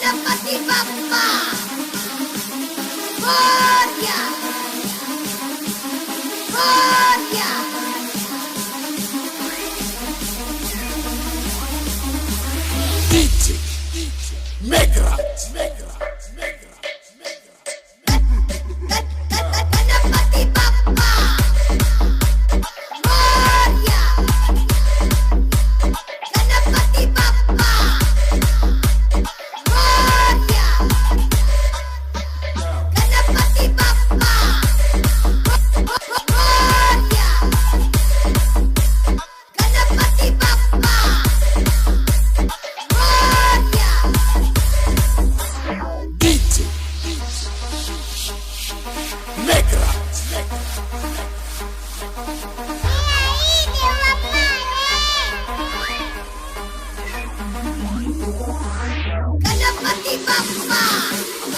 ಗಣಪತಿ ಬಪ್ಪ Morya Morya DJ Megra Ganapati ಬಪ್ಪ ಮೋರ್ಯ ಗಣಪತಿ ಬಪ್ಪ ಮೋರ್ಯ ಗಣಪತಿ ಬಪ್ಪ ಮೋರ್ಯ ಗಣಪತಿ ಬಪ್ಪ Morya DJ Megra Ganapati ಬಪ್ಪ Morya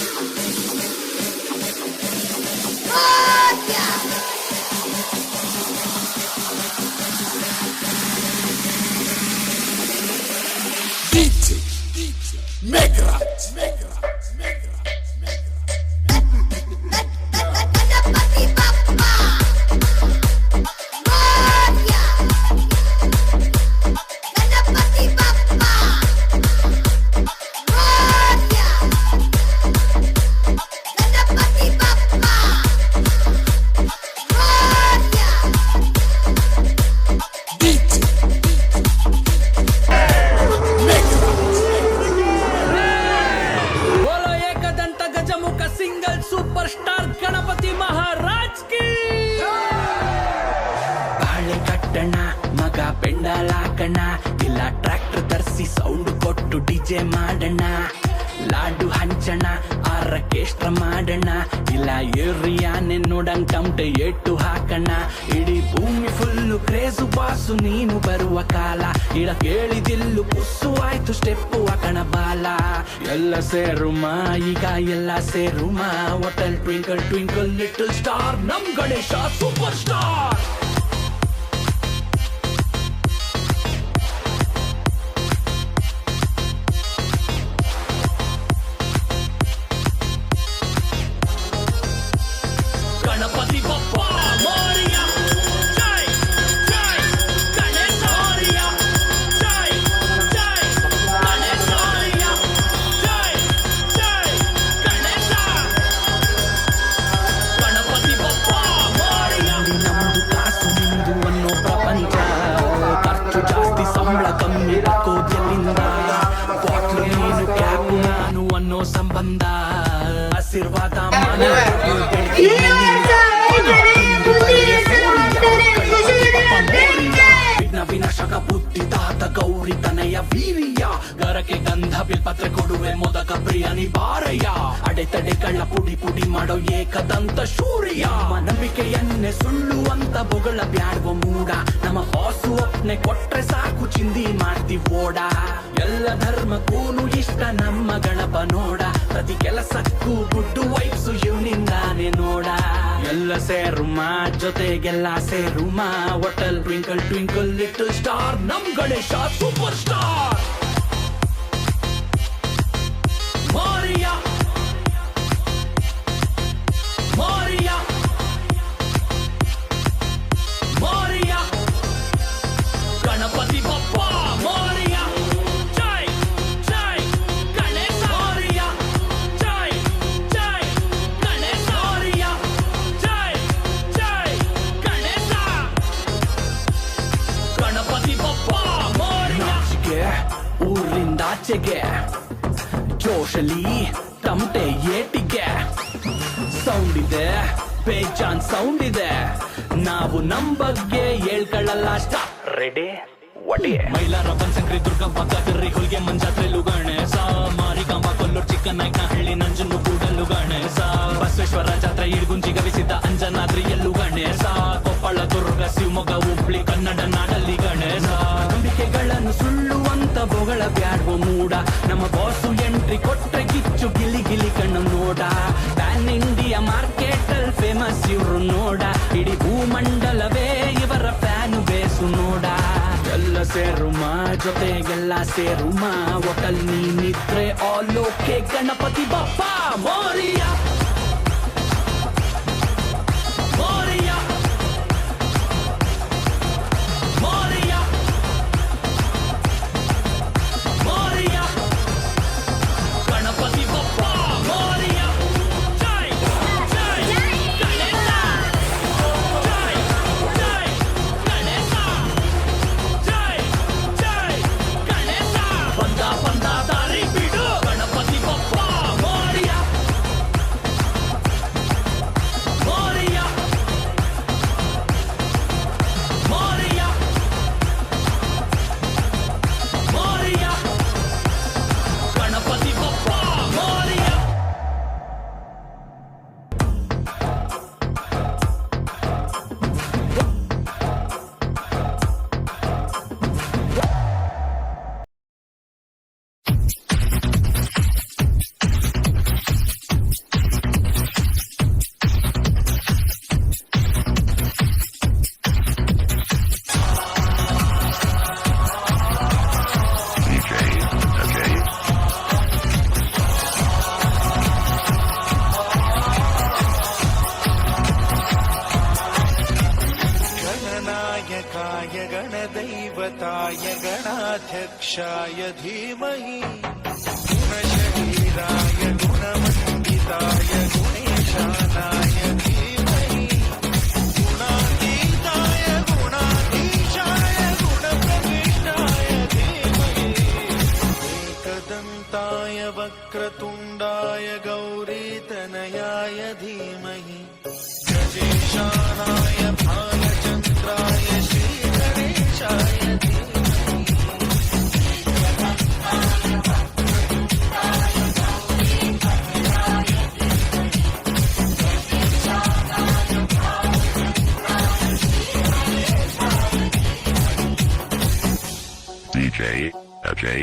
DJ Megra Ganapati ಬಪ್ಪ ಮೋರ್ಯ ಗಣಪತಿ ಬಪ್ಪ ಮೋರ್ಯ ಗಣಪತಿ ಬಪ್ಪ Morya DJ Megra बोलो Ekdant गजमुख single superstar Ganpati महाराज की ಬಾಳೆ ಕಟ್ಟಣ ಮಗ ಪೆಂಡಲಾಕಣ ಇಲ್ಲ ಟ್ರ್ಯಾಕ್ಟರ್ ತರಿಸಿ ಸೌಂಡ್ ಕೊಟ್ಟು ಡಿಜೆ ಮಾಡೋಣ ಲಾಡು ಹಂಚಣ ಆರ್ಕೆಸ್ಟ್ರಾ ಮಾಡೋಣ ಇಲ್ಲ ಏರಿಯಾನೆ ನೋಡಂಗ್ ಟಮಟೆ ಎಟ್ಟು ಹಾಕಣ ಇಡೀ ಭೂಮಿ ಫುಲ್ಲು ಕ್ರೇಜು ಬಾಸು ನೀನು ಬರುವ ಕಾಲ ಇಡ ಕೇಳಿದಿಲ್ಲು ಪುಸ್ಸು ಆಯ್ತು ಸ್ಟೆಪ್ಪು ಹಾಕಣ ಬಾಲ ಎಲ್ಲ ಸೇರುಮ ಈಗ ಎಲ್ಲ ಸೇರುಮ hotel twinkle twinkle little star ನಮ್ ಗಣೇಶ ಸೂಪರ್ ಸ್ಟಾರ್ ಗಣಪತಿ ಬಪ್ಪ ಮೋರಿಯ ಜೈ ಜೈ ಗಣೇಶ ಮೋರಿಯ ಜೈ ಜೈ ಗಣೇಶ ಮೋರಿಯ ಜೈ ಜೈ ಗಣೇಶ ಗಣಪತಿ ಬಪ್ಪ ಮೋರಿಯ ನಮ್ದು ಕಾಸು ನಿಂದು ಅನ್ನೋ ಪ್ರಪಂಚ ಖರ್ಚು ಜಾಸ್ತಿ ಸಂಬಳ ಕಮ್ಮಿ ಹಾಕೋದ್ಯಲ್ಲಿಂದ ಬಾಟ್ಲು ನೀನು ಕ್ಯಾಪು ನಾನು ಅನ್ನೋ ಸಂಬಂಧ ಆಶೀರ್ವಾದ ವಿಘ್ನ ವಿನಾಶಕ ಬುದ್ಧಿ ತಾತ ಗೌರಿ ತನಯ ವೀರ್ಯ ಗರಕ್ಕೆ ಗಂಧ ಬಿಲ್ಪತ್ರೆ ಕೊಡುವೆ ಮೊದಕ ಪ್ರಿಯನಿ ಬಾರಯ್ಯ ಅಡೆತಡೆ ಕಳ್ಳ ಪುಡಿ ಪುಡಿ ಮಾಡೋ ಏಕದಂತ ಶೂರ್ಯ ನಂಬಿಕೆಯನ್ನೇ ಸುಳ್ಳು ಅಂತ ಬೊಗಳ ಬ್ಯಾಡುವ ಮೂಡ ನಮ್ಮ ಬಾಸು ಒಪ್ನೆ ಕೊಟ್ರೆ ಸಾಕು ಚಿಂದಿ ಮಾಡ್ತೀವಿ ಓಡ ಎಲ್ಲ ಧರ್ಮಕ್ಕೂನು ಇಷ್ಟ ನಮ್ಮ ಗಣಪ ನೋಡ ಪ್ರತಿ ಕೆಲಸಕ್ಕೂ ಗುಡ್ಡು ವೈಬ್ಸು ಇವನಿಂದಾನೆ ನೋಡ ಎಲ್ಲ ಸೇರುಮ ಜೊತೆಗೆಲ್ಲ ಸೇರುಮ hotel twinkle twinkle little star ನಮ್ ಗಣೇಶ ಸೂಪರ್ ಸ್ಟಾರ್ ಮೋರಿಯ ಮೋರಿಯ ಮೋರಿಯ ಗಣಪತಿ ಬಪ್ಪ ಮೋರಿಯ ಜೈ ಜೈ ಗಣೇಶ ಮೋರಿಯ ಜೈ ಜೈ ಗಣೇಶ ಮೋರಿಯ ಜೈ ಜೈ ಗಣೇಶ ಗಣಪತಿ ಬಪ್ಪ ಮೋರಿಯ ಊರಿಂದಾಚೆಗೆ ಜೋಶಲಿ ತಮಟೆ ಏಟಿಗೆ ಸೌಂಡ್ ಇದೆ ಬೇಜಾನ್ ಸೌಂಡ್ ಇದೆ ನಾವು ನಮ್ ಬಗ್ಗೆ ಹೇಳ್ಕೊಳ್ಳಲ್ಲ ಸ್ಟಾಪ್ ರೆಡಿ ಒಡೆ ಮೈಲಾರ ಬನಶಂಕರಿ ದುರ್ಗಪ್ಪ ಕದರಿ ಹುಲ್ಗೆ ಮಂಜಾತ್ರೆಲು ಗಣೇಶ ಮಾರಿಕಾಂಬ ಕೊಲ್ಲೂರು ಚಿಕ್ಕನಾಯಕನಹಳ್ಳಿ ನಂಜನ್ನು ಕೂಡಲು ಗಣೇಶ ಬಸವೇಶ್ವರ ಜಾತ್ರೆ ಇಡ್ಗುಂಜಿ ಗವಿಸಿದ್ದ ಅಂಜನಾದ್ರಿಯಲ್ಲೂ ಗಣೇಶ ಕೊಪ್ಪಳ ದುರ್ಗ ಶಿವಮೊಗ್ಗ ಹುಬ್ಳಿ ಕನ್ನಡ ನಾಡಲ್ಲಿ ಗಣೇಶ ನಂಬಿಕೆಗಳನ್ನು ಸುಳ್ಳು ಅಂತ ಬೊಗಳ ಬ್ಯಾಡುವ ಮೂಡ ನಮ್ಮ ಬಾಸು ಎಂಟ್ರಿ ಕೊಟ್ರೆ ಗಿಚ್ಚು ಗಿಲಿ ಗಿಲಿ ಕಣ್ಣು ನೋಡ ಪ್ಯಾನ್ ಇಂಡಿಯಾ ಮಾರ್ಕೆಟ್ ಅಲ್ಲಿ ಫೇಮಸ್ ಇವ್ರು ನೋಡ ಇಡೀ ಭೂಮಂಡಲವೇ ಇವರ ಫ್ಯಾನು ಬೇಸು ನೋಡ ಎಲ್ಲ ಸೇರುಮ ಜೊತೆಗೆಲ್ಲ ಸೇರುಮ ಒಟ್ಟಲ್ ನೀನಿದ್ರೆ ಆಲ್ ಓಕೆ ಗಣಪತಿ ಬಪ್ಪ ಮೋರಿಯ ಮೋರಿಯ ಮೋರಿಯ ಮೋರಿಯ ಗಣಪತಿ ಬಪ್ಪ ಮೋರಿಯ ಜೈ ಜೈ ಗಣೇಶ ಜೈ ಜೈ ಗಣೇಶ ಜೈ ಜೈ ಗಣೇಶ ಬಂದ ಬಂದ ದಾರಿ ಬಿಡು ಗಣಪತಿ ಬಪ್ಪ ಮೋರಿಯ ಮೋರಿಯ ಮೋರಿಯ ಮೋರಿಯ ಗಣಪತಿ ಬಪ್ಪ ಮೋರಿಯ गणनायकाय गणदैवताय गणाध्यक्षाय धीमहि गुणशरीराय गुणमण्डिताय गुणेशानाय धीमहि गुणातीताय गुणाधीशाय गुणप्रविष्टाय धीमहि एकदन्ताय वक्रतुण्डाय गौरीतनयाय धीमहि गजेशानाय भालचन्द्राय श्रीगणेशाय धीमहि DJ Ajay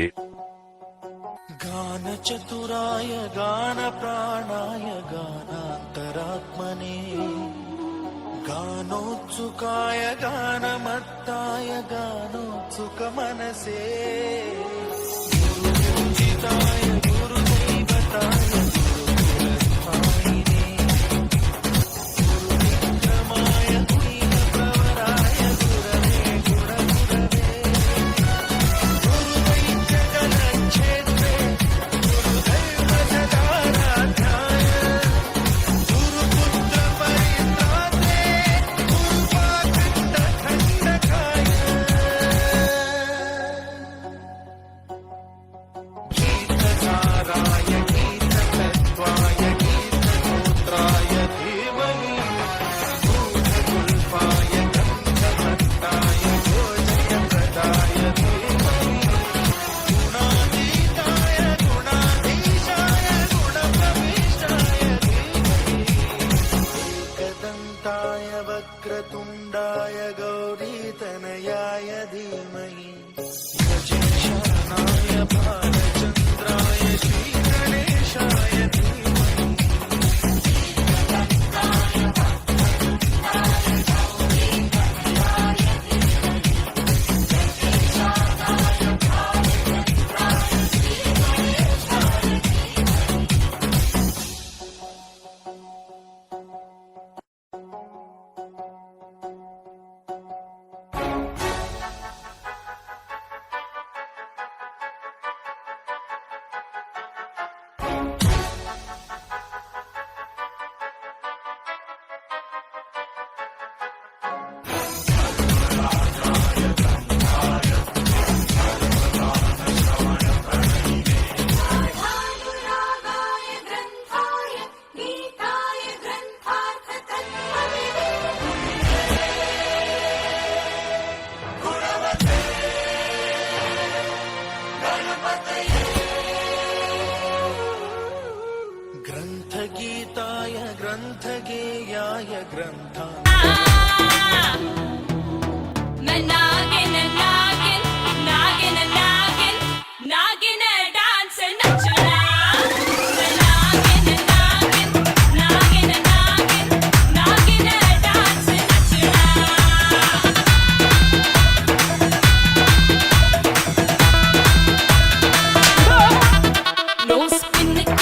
गानचतुराय गानप्राणाय गानान्तरात्मने गानोत्सुकाय गानमत्ताय गानोत्सुकमनसे गुरुपूजिताय गुरुदैवताय गुरुकुलस्थायिने गुरुविक्रमाय गुणप्रवराय गुरवे गुणगुरवे गुरुदैत्यजनक्षेत्रे गुरुदैवसदाराध्याय गुरुपुत्रपरित्रात्रे गुरुपाखण्डखण्डकाय गीतसाराय गीततत्त्वाय गीतगोत्राय धीमहि भूतगुल्फाय गन्धभट्टाय भोजयप्रदाय धीमहि गुणातीताय गुणाधीशाय गुणप्रविष्टाय धीमहि एकदन्ताय वक्रतुण्डाय गौरीतनयाय धीमहि गजेशानाय भालचन्द्राय श्रीगणेशाय धीमहि भानुरागाय ग्रन्थाय गीताय ग्रन्थार्थतत्त्वविदे ग्रन्थगीताय ग्रन्थगेयाय ग्रन्था Nagin, nagin, nagin, nagin, nagin, dance nachna. Nagin, nagin, nagin, nagin, nagin, dance nachna. No spin it.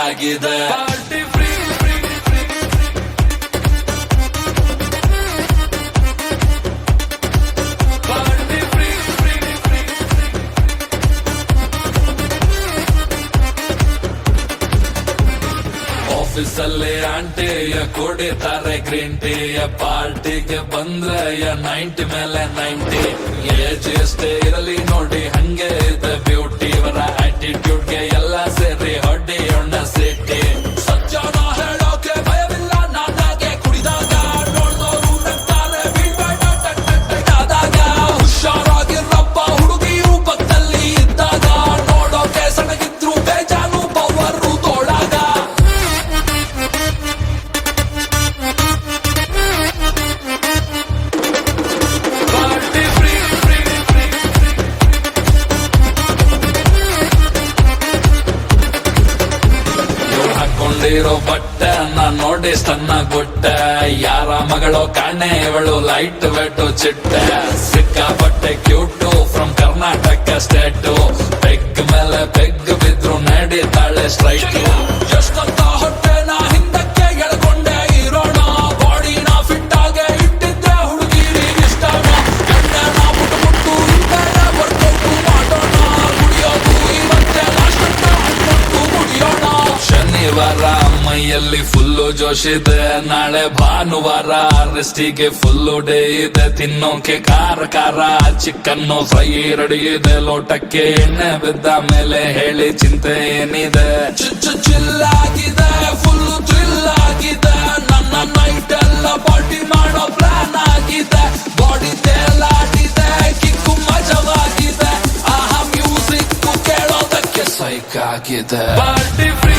ಆಗಿದೆ ಪಾರ್ಟಿ ಫ್ರೀ ಆಫೀಸಲ್ಲಿ ಆಂಟಿಯ ಕುಡಿತಾರೆ ಗ್ರೀನ್ ಟೀಯ ಪಾರ್ಟಿಗೆ ಬಂದ್ರೆ 90 ಮೇಲೆ 90 ಏಜ್ ಎಷ್ಟೇ ಇರಲಿ ನೋಡಿ ಹಂಗೆ ಇದೆ ಬ್ಯೂಟಿ ಇವರ ಆಟಿಟ್ಯೂಡ್ಗೆ ಎಲ್ಲ ಸೇರಿ ಹೊಡೆಯೋಣ ಸಿಟಿ ಸಜ್ಜನ ಹೇಳೋಕೆ ಭಯವಿಲ್ಲ ನಾನಾಗೆ ಕುಡಿದಾಗ ನೋಡ್ದೋರು ನಗ್ತಾರೆ ಬೀಳ್ಬೇಡ ಆದಾಗ ಹುಷಾರಾಗಿರಪ್ಪ ಹುಡುಗಿಯು ಪಕ್ಕದಲ್ಲಿ ಇದ್ದಾಗ ನೋಡೋಕೆ ಸಣಗಿದ್ರು ಬೇಜಾನು ಪವರು ತೋಳಾಗ ಹಾಕೊಂಡಿರೋ ಬಟ್ಟೆ ನಾನ್ ನೋಡಿ ಸಣ್ಣ ಗುಟ್ಟೆ ಯಾರ ಮಗಳು ಕಾಣೆ ಇವಳು ಲೈಟ್ ವೆಟ್ಟು ಚಿಟ್ಟೆ ಸಿಕ್ಕಾಪಟ್ಟೆ cute from Karnataka state peg ಮೇಲೆ ಪೆಗ್ ಬಿದ್ರು ನಡೀತಾಳೆ ಸ್ಟ್ರೈಟ್ ಎಷ್ಟಂತ ಹೊಟ್ಟೆನ ಹಿಂದಕ್ಕೆ ಎಳ್ಕೊಂಡೆ ಇರೋಣ ಬಾಡಿನ ಫಿಟ್ ಆಗಿ ಇಟ್ಟಿದ್ದೆ ಹುಡುಗಿರಿ ಇಷ್ಟನ ಗಂಡನ ಮುಟ್ಟು ಹಿಂದೆ ವರ್ಕೌಟು ಮಾಡೋಣ ಕುಡಿಯೋದು ಇವತ್ತೆ ಲಾಸ್ಟ್ ಅಂತ ಅನ್ಕೊಂಡು ಮುಡಿಯೋಣ ಶನಿವಾರ ಮೈಯಲ್ಲಿ ಫುಲ್ಲು ಜೋಶಿದೆ ನಾಳೆ ಭಾನುವಾರ ರೆಸ್ಟಿಗೆ ಫುಲ್ಲು ಡೇ ಇದೆ ತಿನ್ನೋಕೆ ಖಾರ ಖಾರ ಚಿಕನ್ನು ಫ್ರೈ ರೆಡಿ ಇದೆ ಲೋಟಕ್ಕೆ ಎಣ್ಣೆ ಬಿದ್ದ ಮೇಲೆ ಹೇಳಿ ಚಿಂತೆ ಏನಿದೆ ಚಿಲ್ಲಾಗಿದೆ ಫುಲ್ಲು ಥ್ರಿಲ್ ಆಗಿದೆ ನನ್ನ ನೈಟ್ ಎಲ್ಲ ಪಾರ್ಟಿ ಮಾಡೋ ಪ್ಲಾನ್ ಆಗಿದೆ ಬಾಡಿ ತೇಲಾಡಿದೆ ಕಿಕ್ಕು ಮಜವಾಗಿದೆ ಆಹಾ ಮ್ಯೂಸಿಕ್ ಕೇಳೋದಕ್ಕೆ ಸೈಕ್ ಆಗಿದೆ ಪಾರ್ಟಿ ಫ್ರೀ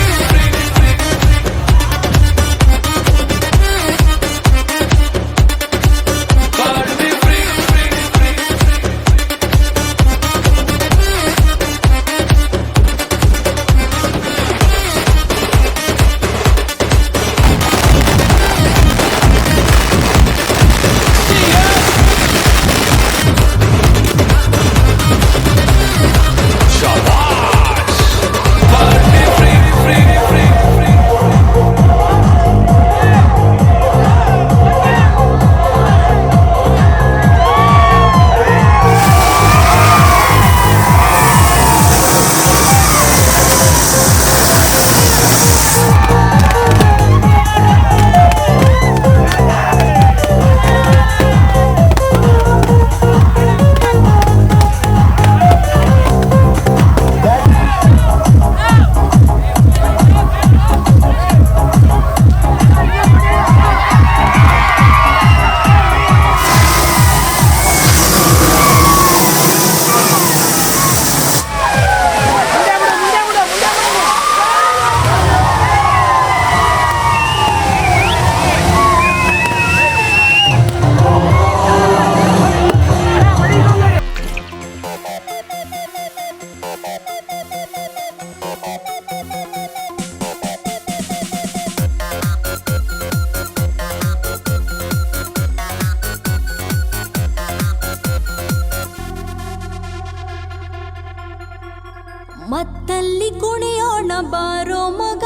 ಮತ್ತಲ್ಲಿ ಕುಣಿಯೋಣ ಬಾರೋ ಮಗ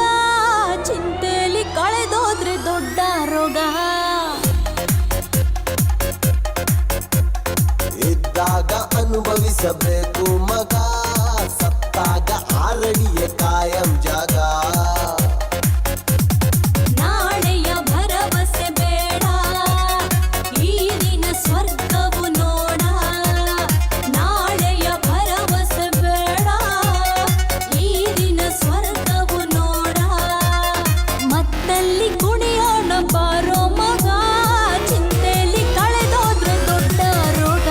ಚಿಂತೆಲಿ ಕಳೆದೋದ್ರೆ ದೊಡ್ಡ ರೋಗ ಇದ್ದಾಗ ಅನುಭವಿಸಬೇಕು ಮಗ ಸತ್ತಾಗ ಆರಡಿಯ ಕಾಯಂ ಜಾಗ ನಾಳೆಯ ಭರವಸೆ ಬೇಡ ಈ ದಿನ ಸ್ವರ್ಗವು ನೋಡ ನಾಳೆಯ ಭರವಸೆ ಬೇಡ ಈ ದಿನ ಸ್ವರ್ಗವು ನೋಡ ಮತ್ತಲ್ಲಿ ಕುಣಿಯೋಣ ಬಾರೋ ಮಗ ಚಿಂತೆಲಿ ಕಳೆದೋದ್ರೆ ದೊಡ್ಡ ರೋಗ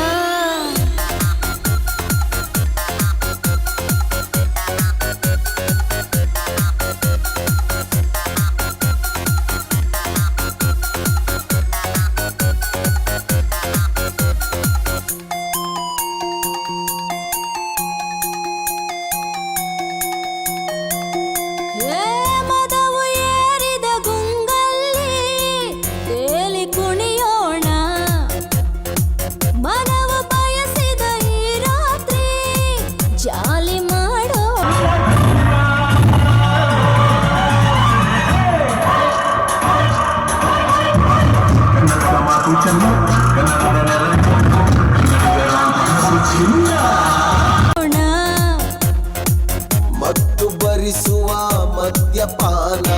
ಮತ್ತು ಭರಿಸುವ ಮದ್ಯಪಾನ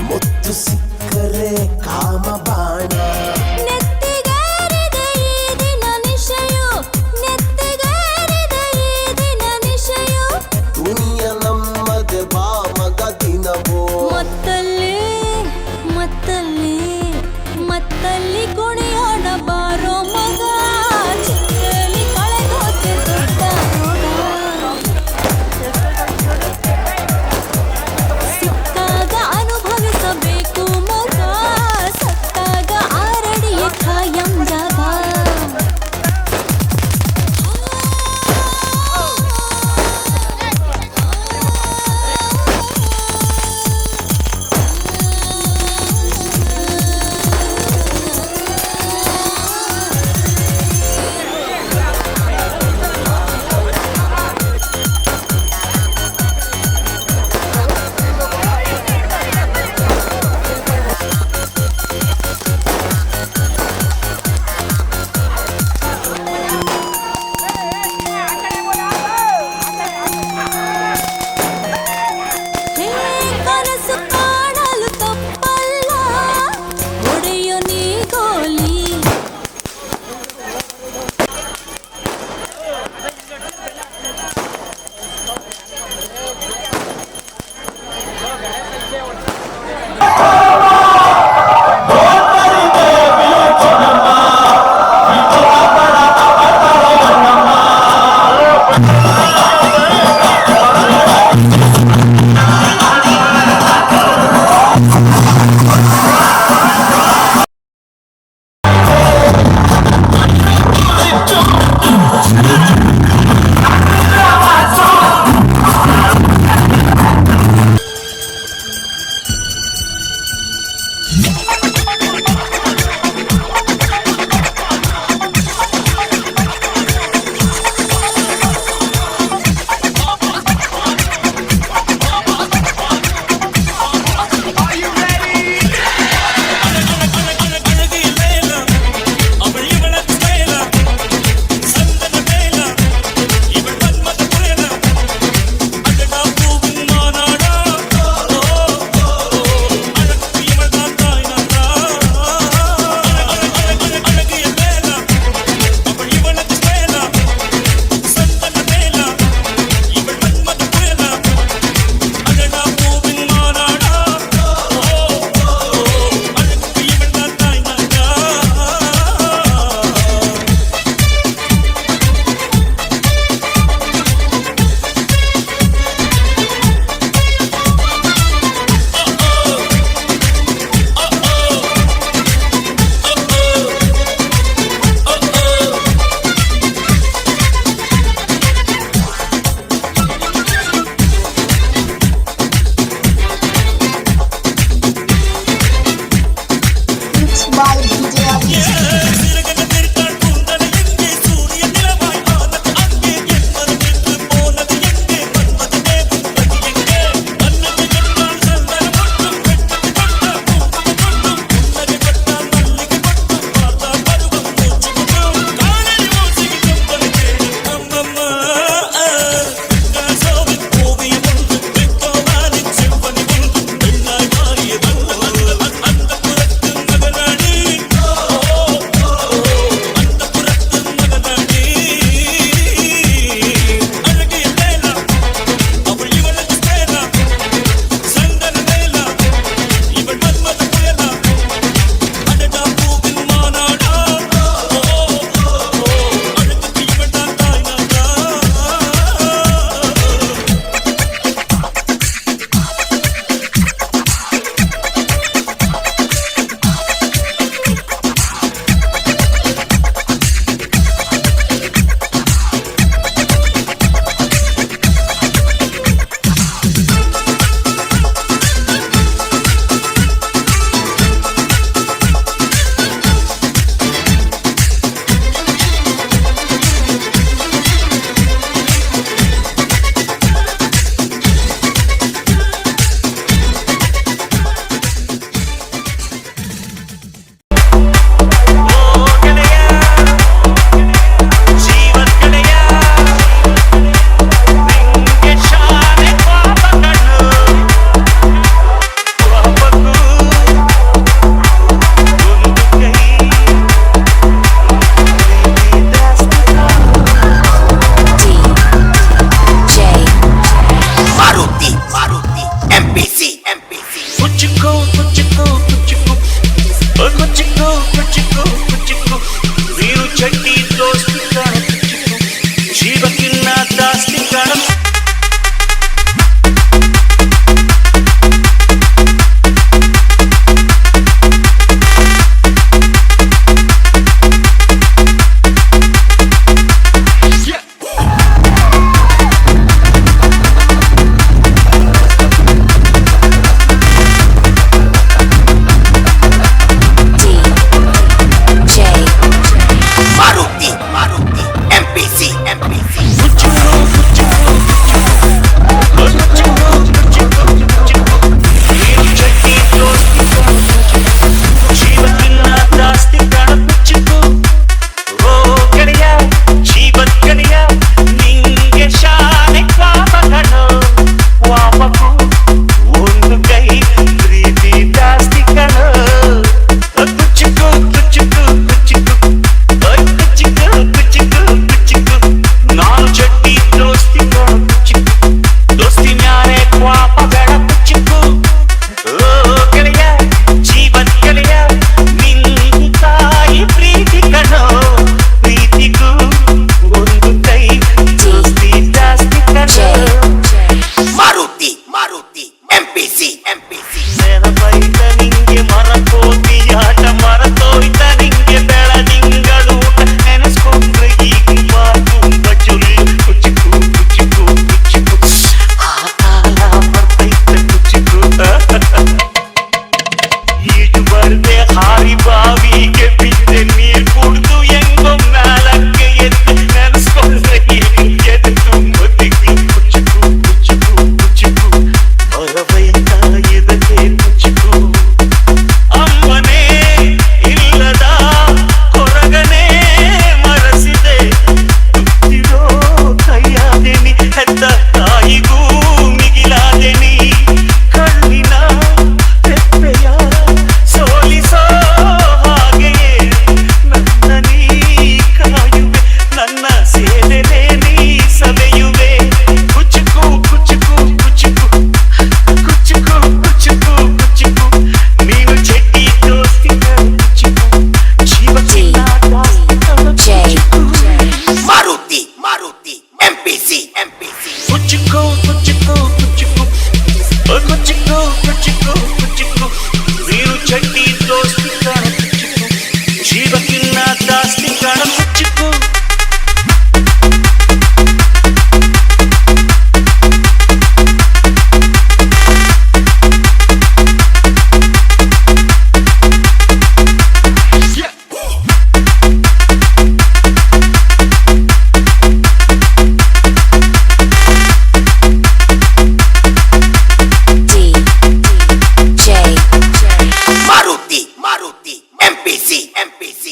ಮುತ್ತು ಸಿಕ್ಕರೆ ಕಾಮಬಾಣ ನೆತ್ತಿಗೇರಿದ ಈ ದಿನ ನಿಶೆಯು ನೆತ್ತಿಗೇರಿದ ಈ ದಿನ ನಿಶೆಯು ದುನಿಯ ನಮ್ಮದೆ ಬಾ ಮಗ ದಿನವೋ ಮತ್ತಲ್ಲಿ ಮತ್ತಲ್ಲಿ ಮತ್ತಲ್ಲಿ ಕುಣಿಯೋಣ ಬಾರೋ ಮಗ ಚಿಂತೆಲಿ ಕಳೆದೋತೆ ದೊಡ್ಡ ರೋಗ ಸಿಕ್ಕಾಗ ಅನುಭವಿಸಬೇಕು ಮಾರುತಿ MPC ನೆನಪೈತ ನಿಂಗೆ ಮರಕೋತಿಯಾಟ ಮರತೋಯ್ತ ನಿಂಗೆ ಬೆಳದಿಂಗಳೂಟ ನೆನೆಸ್ಕೊಂಡ್ರೆ ಈಗ ತುಂಬ ಚುಲ್ಲಿ ಕುಚಿಕು ಕುಚಿಕು ಕುಚಿಕು ಆ ಕಾಲ ಬರ್ತೈತೆ ಕುಚಿಕೂಟ ಈಜು ಬರ್ದೆ ಹಾರಿ ಬಾವಿಗೆ ಬಿದ್ದೆ ನೀರ್ ಕುಡ್ದು ಹೆಂಗೋ ಮ್ಯಾಲಕ್ಕೆ ಎದ್ದು ನೆನೆಸ್ಕೊಂಡ್ರೆ ಈಗ ಎದೆ ತುಂಬ ದಿಕ್ಕಿ ಕುಚಿಕು ಕುಚಿಕು ಕುಚಿಕು ಹೊರಬೈತ ಇದಕ್ಕೆ ಕುಚಿಕು ಅಮ್ಮನೇ ಇಲ್ಲದ ಹೊರಗನೆ ಮರಸಿದೆ ತುತ್ತಿರೋ ಕೈಯಾದೆನಿ ಹೆತ್ತ ತಾಯಿಗೂ ಮಿಗಿಲಾದೆನಿ ಕಣ್ಣಿನ ತೆಪ್ಪೆಯ ಸೋಲಿಸೋ ಹಾಗೆಯೇ ನನ್ನ ನೀ ಕಾಯುವೆ ನನ್ನ ಸೇದೆನೆ ನೀ ಸವೆಯುವೆ ಕುಚುಕು ಕುಚುಕು ಕುಚುಕು ಕುಚುಕು ಕುಚುಕು ಕುಚುಕು ನೀನು ಚೆಡ್ಡಿ ದೋಸ್ತಿನ ಕುಚುಕು ಜೀವಕ್ಕಿಲ್ಲ ಮಾರುತಿ MPC ಕುಚುಕು ಕುಚುಕು ಕುಚುಕು ಕುಚುಕು ಕುಚುಕು ಕುಚುಕು ನೀನು ಚೆಡ್ಡಿ ದೋಸ್ತಿ ಕಾಣ ಕುಚುಕು ಜೀವಕ್ಕಿಲ್ಲ ದಾಸ್ತಿ ಕಾಣ ಕುಚುಕು ಮಾರುತಿ MPC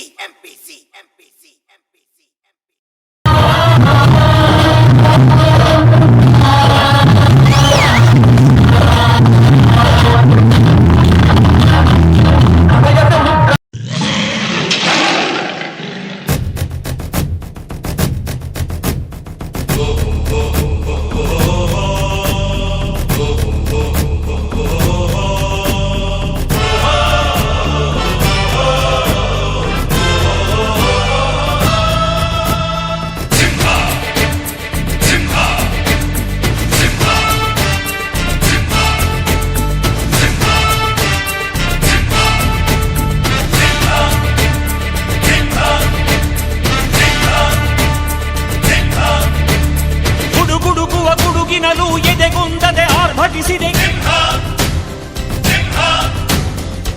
ಗುಡುಗುಡುಗುವ ಗುಡುಗಿನಲು ಎದೆಗುಂದದೆ ಆರ್ಭಟಿಸಿದೆ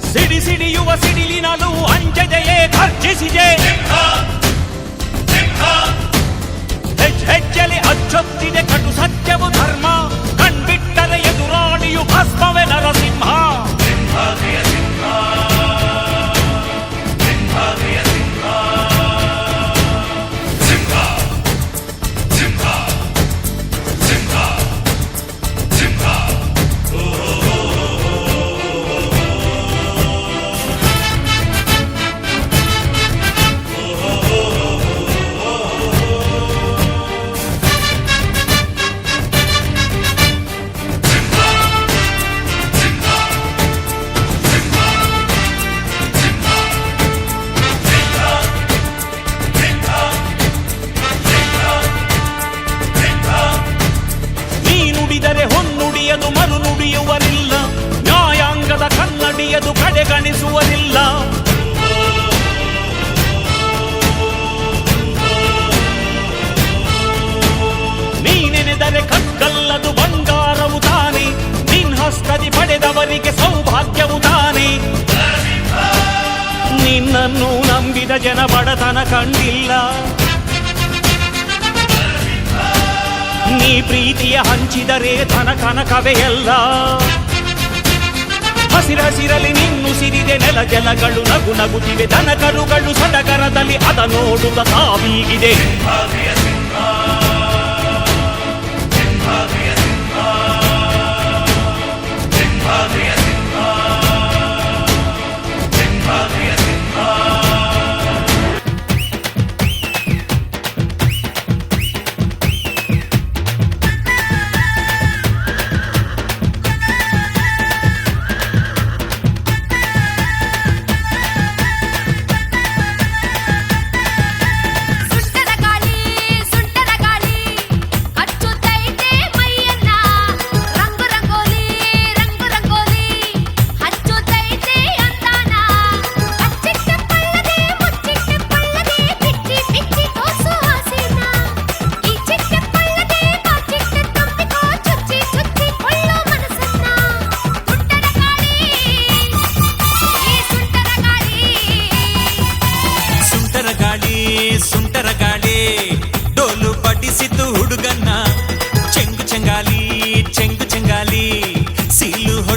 ಸಿಡಿ ಸಿಡಿಯುವ ಸಿಡಿಲಿನಲು ಅಂಜದೆಯೇ ಗರ್ಜಿಸಿದೆ ಹೆಜ್ಜೆಲಿ ಅಚ್ಚೊತ್ತಿದೆ ಕಟು ಸತ್ಯವು ಧರ್ಮ ಕಣ್ಬಿಟ್ಟರೆ ಎದುರಾಳಿಯು ಭಸ್ಮವೇ ನರಸಿಂಹ ನೀ ನುಡಿದರೆ ಹೊನ್ನುಡಿಯದು ಮರು ನುಡಿಯುವರಿಲ್ಲ ನ್ಯಾಯಾಂಗದ ಕನ್ನಡಿಯದು ಕಡೆಗಣಿಸುವರಿಲ್ಲ ನೀ ನೆನೆದರೆ ಕಗ್ಗಲ್ಲದು ಬಂಗಾರವು ತಾನೆ ನಿನ್ ಹಸ್ತದಿ ಪಡೆದವರಿಗೆ ಸೌಭಾಗ್ಯವು ತಾನೆ ನಿನ್ನನ್ನು ನಂಬಿದ ಜನ ಬಡತನ ಕಂಡಿಲ್ಲ ನೀ ಪ್ರೀತಿಯ ಹಂಚಿದರೆ ಧನ ಕನಕವೇ ಎಲ್ಲ ಹಸಿರಸಿರಲಿ ನಿನ್ನುಸಿರಿದೆ ನೆಲ ಜಲಗಳು ನಗು ನಗುತ್ತಿವೆ ದನ ಕರುಗಳು ಸಡಗರದಲ್ಲಿ ಅದ ನೋಡುತ್ತ ತಾವೀಗಿದೆ ಸುಂಟರ ಗಾಳಿ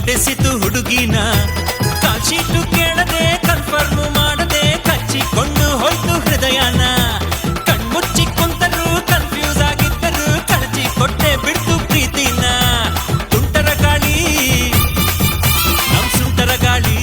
ಹೊಡೆಸಿತು ಹುಡುಗಿನ ಕಾಶೀಟು ಕೇಳದೆ ಕನ್ಫರ್ಮ್ ಮಾಡದೆ ಕಚ್ಚಿಕೊಂಡು ಹೋಯ್ತು ಹೃದಯನ ಕಣ್ಮುಚ್ಚಿ ಕುಂತರು ಕನ್ಫ್ಯೂಸ್ ಆಗಿದ್ದರು ಕಳಚಿ ಕೊಟ್ಟೆ ಬಿಡ್ತು ಪ್ರೀತಿನ ತುಂಟರ ಗಾಳಿ ನಮ್ ಸುಂಟರ ಗಾಳಿ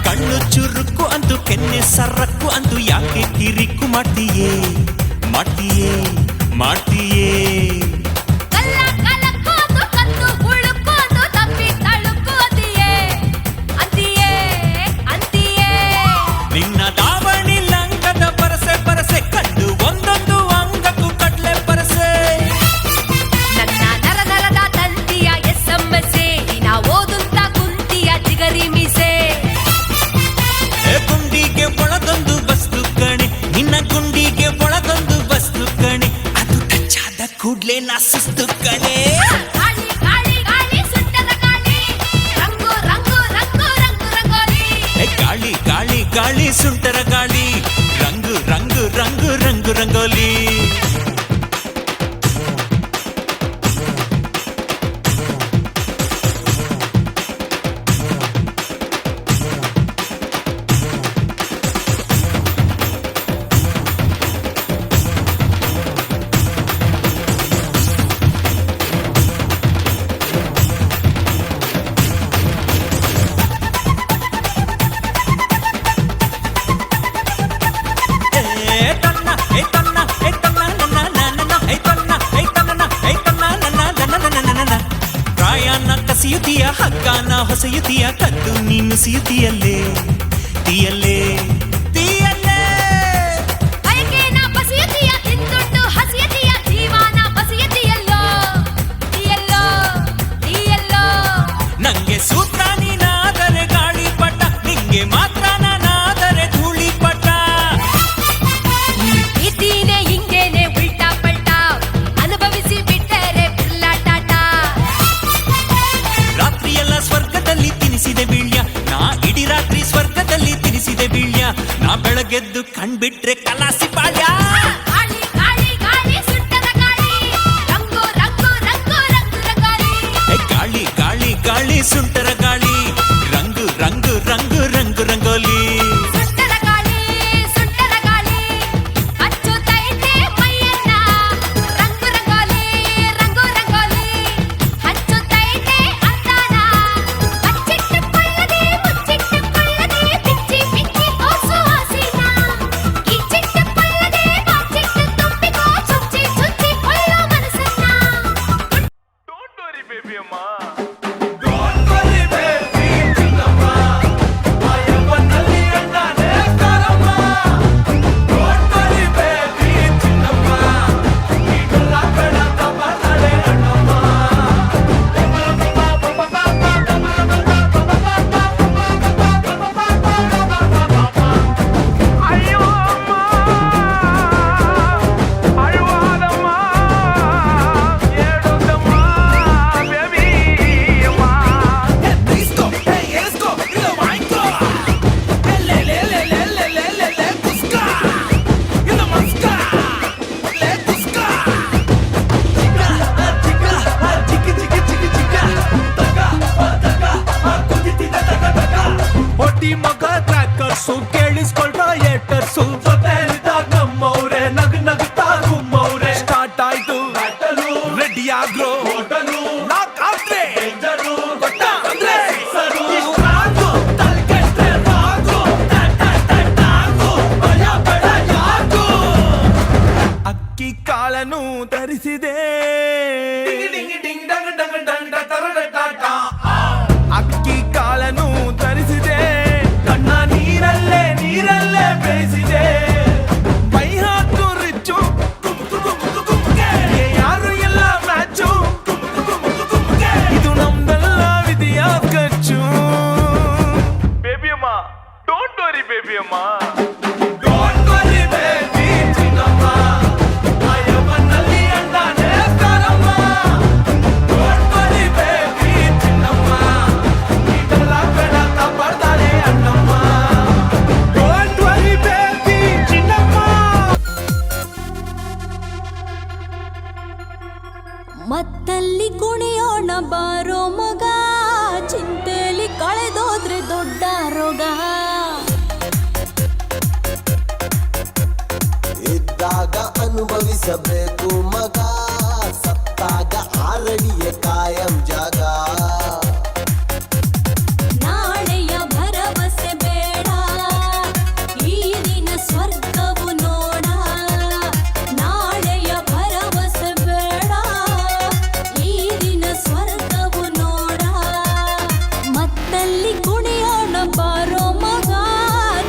ಕಣ್ಣು ಚುರುಕು ಅಂದು ಕೆನ್ನೆ ಸರಕ್ಕು ಅಂದು ಯಾಕೆ ಕಿರಿಕು ಮಾಡ್ತೀಯೇ ಮಾಡ್ತೀಯೇ ಮಾಡ್ತೀಯೇ ನಿನ್ನ ದಾವಣಿ ಲಂಗದ ಪರಸೆ ಪರಸೆ ಕಂಡು ಒಂದೊಂದು ಅಂಗಕ್ಕೂ ಕಡ್ಲೆ ಪರಸೆ ನನ್ನ ನರ ನರದ ತಂತಿಯ ಎಸ್ಎಂಎಸ್ಸೆ ನಾ ಓದುತ್ತ ಕುಂತಿಯ ಜಿಗರಿ ಮೀಸೆ ಏ ಗುಂಡಿಗೆ ಒಳಗೊಂದು ಬಸ್ತು ಕಣೆ ನಿನ್ನ ಗುಂಡಿಗೆ ಒಳಗೊಂದು ಬಸ್ತು ಕಣೆ ಅದು ಟಚ್ಚಾದ ಕೂಡ್ಲೆ ನಾ ಸುಸ್ತು ಕಣೆ ಗಾಳಿ ಗಾಳಿ ಗಾಳಿ ಸುಟ್ಟದ ಗಾಳಿ ರಂಗು ರಂಗು ರಂಗು ರಂಗು ರಂಗೋಲಿ ಏ ಗಾಳಿ ಗಾಳಿ ಗಾಳಿ ಸುಂಟರ ಗಾಳಿ ರಂಗು ರಂಗು ರಂಗು ರಂಗು ರಂಗೋಲಿ ಪ್ರಾಯನ ಕಸಿಯುತ್ತೀಯ ಹಗ್ಗಾನ ಹೊಸೆಯುತ್ತೀಯ ಕದ್ದು ನೀನು ಸಿಯುತ್ತೀಯಲ್ಲೇ ತೀಯಲ್ಲೇ ತೀಯಲ್ಲೇ ಬಯಕೆನ ಬಸಿಯತಿಯ ತಿಂದುಂಡು ಹಸಿಯತಿಯ ಜೀವನ ಬಸಿಯತಿಯಲ್ಲೋ ತೀಯಲ್ಲೋ ತೀಯಲ್ಲೋ ನಂಗೆ ಸೂತ್ರ ನೀನಾದರೆ ಗಾಳಿ ಪಟ ನಿಂಗೆ ಮಾತ್ರ ನಾನಾದರೆ ಧೂಳಿ ಪಟ ಪ್ರೀತಿನೇ ಹಿಂಗೇನೆ ಉಲ್ಟಾ ಪಲ್ಟಾ ಅನುಭವಿಸಿ ಬಿಟ್ಟರೆ ಬಿರ್ಲಾ ಟಾಟಾ ರಾತ್ರಿಯೆಲ್ಲ ಸ್ವರ್ಗದಲ್ಲಿ ತಿನಿಸಿದೆ ಬೀಳ್ಯ ನಾ ಇಡೀ ರಾತ್ರಿ ಸ್ವರ್ಗದಲ್ಲಿ ತಿನಿಸಿದೆ ಬೀಳ್ಯ ನಾ ಬೆಳಗೆದ್ದು ಕಣ್ಬಿಟ್ರೆ ಕಲಾಸಿ ಪಾಳ್ಯ ಗಾಳಿ ಗಾಳಿ ಗಾಳಿ ಸುಟ್ಟದ ಗಾಳಿ ರಂಗು ರಂಗು ರಂಗು ರಂಗು ರಂಗೋಲಿ ಏ ಗಾಳಿ ಗಾಳಿ ಗಾಳಿ ಸುಂಟರ ಗಾಳಿ ರಂಗು ರಂಗು ರಂಗು ರಂಗು ರಂಗೋಲಿ ಸುಟ್ಟದ ಗಾಳಿ ಹಚ್ಚುತ್ತೈತೆ ಮೈಯನ್ನ ರಂಗು ರಂಗೋಲಿ ರಂಗು ರಂಗೋಲಿ ಹಚ್ಚುತ್ತೈತೆ ಅಂದಾನ ಬಚ್ಚಿಟ್ಟುಕೊಳ್ಳದೆ ಮುಚ್ಚಿಟ್ಟುಕೊಳ್ಳದೆ ಬಿಚ್ಚಿ ಬಿಚ್ಚಿ ತೋರ್ಸು ಹಸಿನ ಕಿಚ್ಚಿಟ್ಟುಕೊಳ್ಳದೆ ಬಾಚಿಟ್ಟು ತುಂಬಿಕೋ ಚುಚ್ಚಿ ಚುಚ್ಚಿ ಕೊಳ್ಳೋ ಮನಸ್ಸನ್ನ Don't worry, baby, amma. Don't worry, baby. ಉಳಿಸಬೇಕು ಮಗ, ಸತ್ತಾಗ ಆರಡಿಯ ಕಾಯಂ ಜಾಗ. ನಾಳೆಯ ಭರವಸೆ ಬೇಡ, ಈ ದಿನ ಸ್ವರ್ಗವು ನೋಡ. ನಾಳೆಯ ಭರವಸೆ ಬೇಡ, ಈ ದಿನ ಸ್ವರ್ಗವು ನೋಡ. ಮತ್ತಲ್ಲಿ ಕುಣಿಯೋಣ ಬಾರೋ ಮಗ,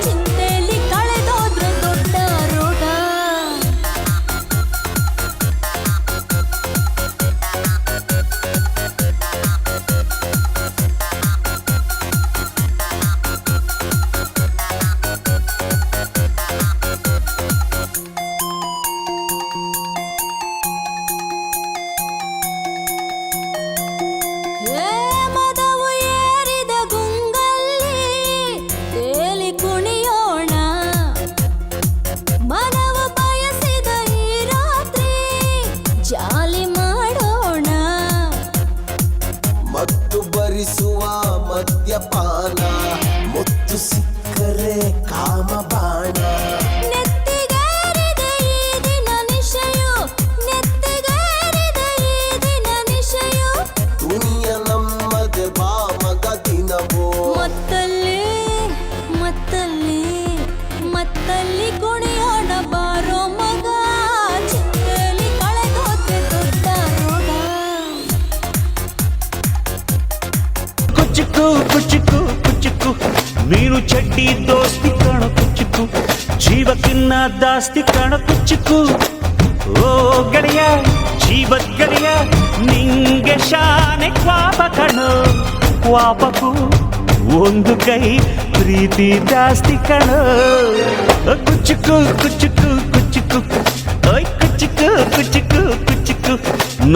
ಚಿಂತೆಯಲ್ಲಿ ಕಳೆದೋದ್ರೆ ದೊಡ್ಡ ರೋಗ. ಮದವು ಏರಿದ ಗುಂಗಲ್ಲಿ ತೇಲಿ ಕುಣಿಯೋಣ. ಮನವು ಬಯಸಿದ ಈ ರಾತ್ರಿ ಜಾಲಿ ಮಾಡೋಣ. ಮತ್ತು ಭರಿಸುವ ಮದ್ಯಪಾನ, ಮುತ್ತು ಸಿಕ್ಕರೆ ಕಾಮಬಾಣ. ನೆತ್ತಿಗೇರಿದ ಈ ದಿನ ನಿಶೆಯು, ನೆತ್ತಿಗೇರಿದ ಈ ದಿನ ನಿಶೆಯು. ದುನಿಯ ನಮ್ಮದೆ ಬಾ ಮಗ ದಿನವೋ. ಮತ್ತಲ್ಲಿ ಮತ್ತಲ್ಲಿ ಮತ್ತಲ್ಲಿ ಕುಣಿಯೋಣ ಬಾರೋ ಮಗ, ಚಿಂತೆಯಲ್ಲಿ ಕಳೆದೋದ್ರೆ ದೊಡ್ಡ ರೋಗ. ಕುಚ್ಚುಕು ಕುಚ್ಚುಕು ಕುಚ್ಚುಕು, ನೀನು ಚಡ್ಡಿ ದೋಸ್ತಿ ಕಾಣ ಕುಚ್ಚುಕು, ಜೀವಕ್ಕಿನ್ನ ದಾಸ್ತಿ ಕಾಣ ಕುಚ್ಚುಕು. ಓ ಗೆಳೆಯ ಜೀವದ್ ಗೆಳೆಯ, ನಿಂಗೆ ಶಾನೆ ಕ್ವಾಪ ಕಣೋ. ಕ್ವಾಪಕ್ಕೂ ಒಂದು ಕೈ ಪ್ರೀತಿ ಜಾಸ್ತಿ ಕಣೋ. ಕುಚ್ಚುಕು ಕುಚ್ಚುಕು ಕುಚ್ಚುಕು, ಓಯ್ ಕುಚ್ಚುಕು ಕುಚ್ಚುಕು ಕುಚ್ಚುಕು,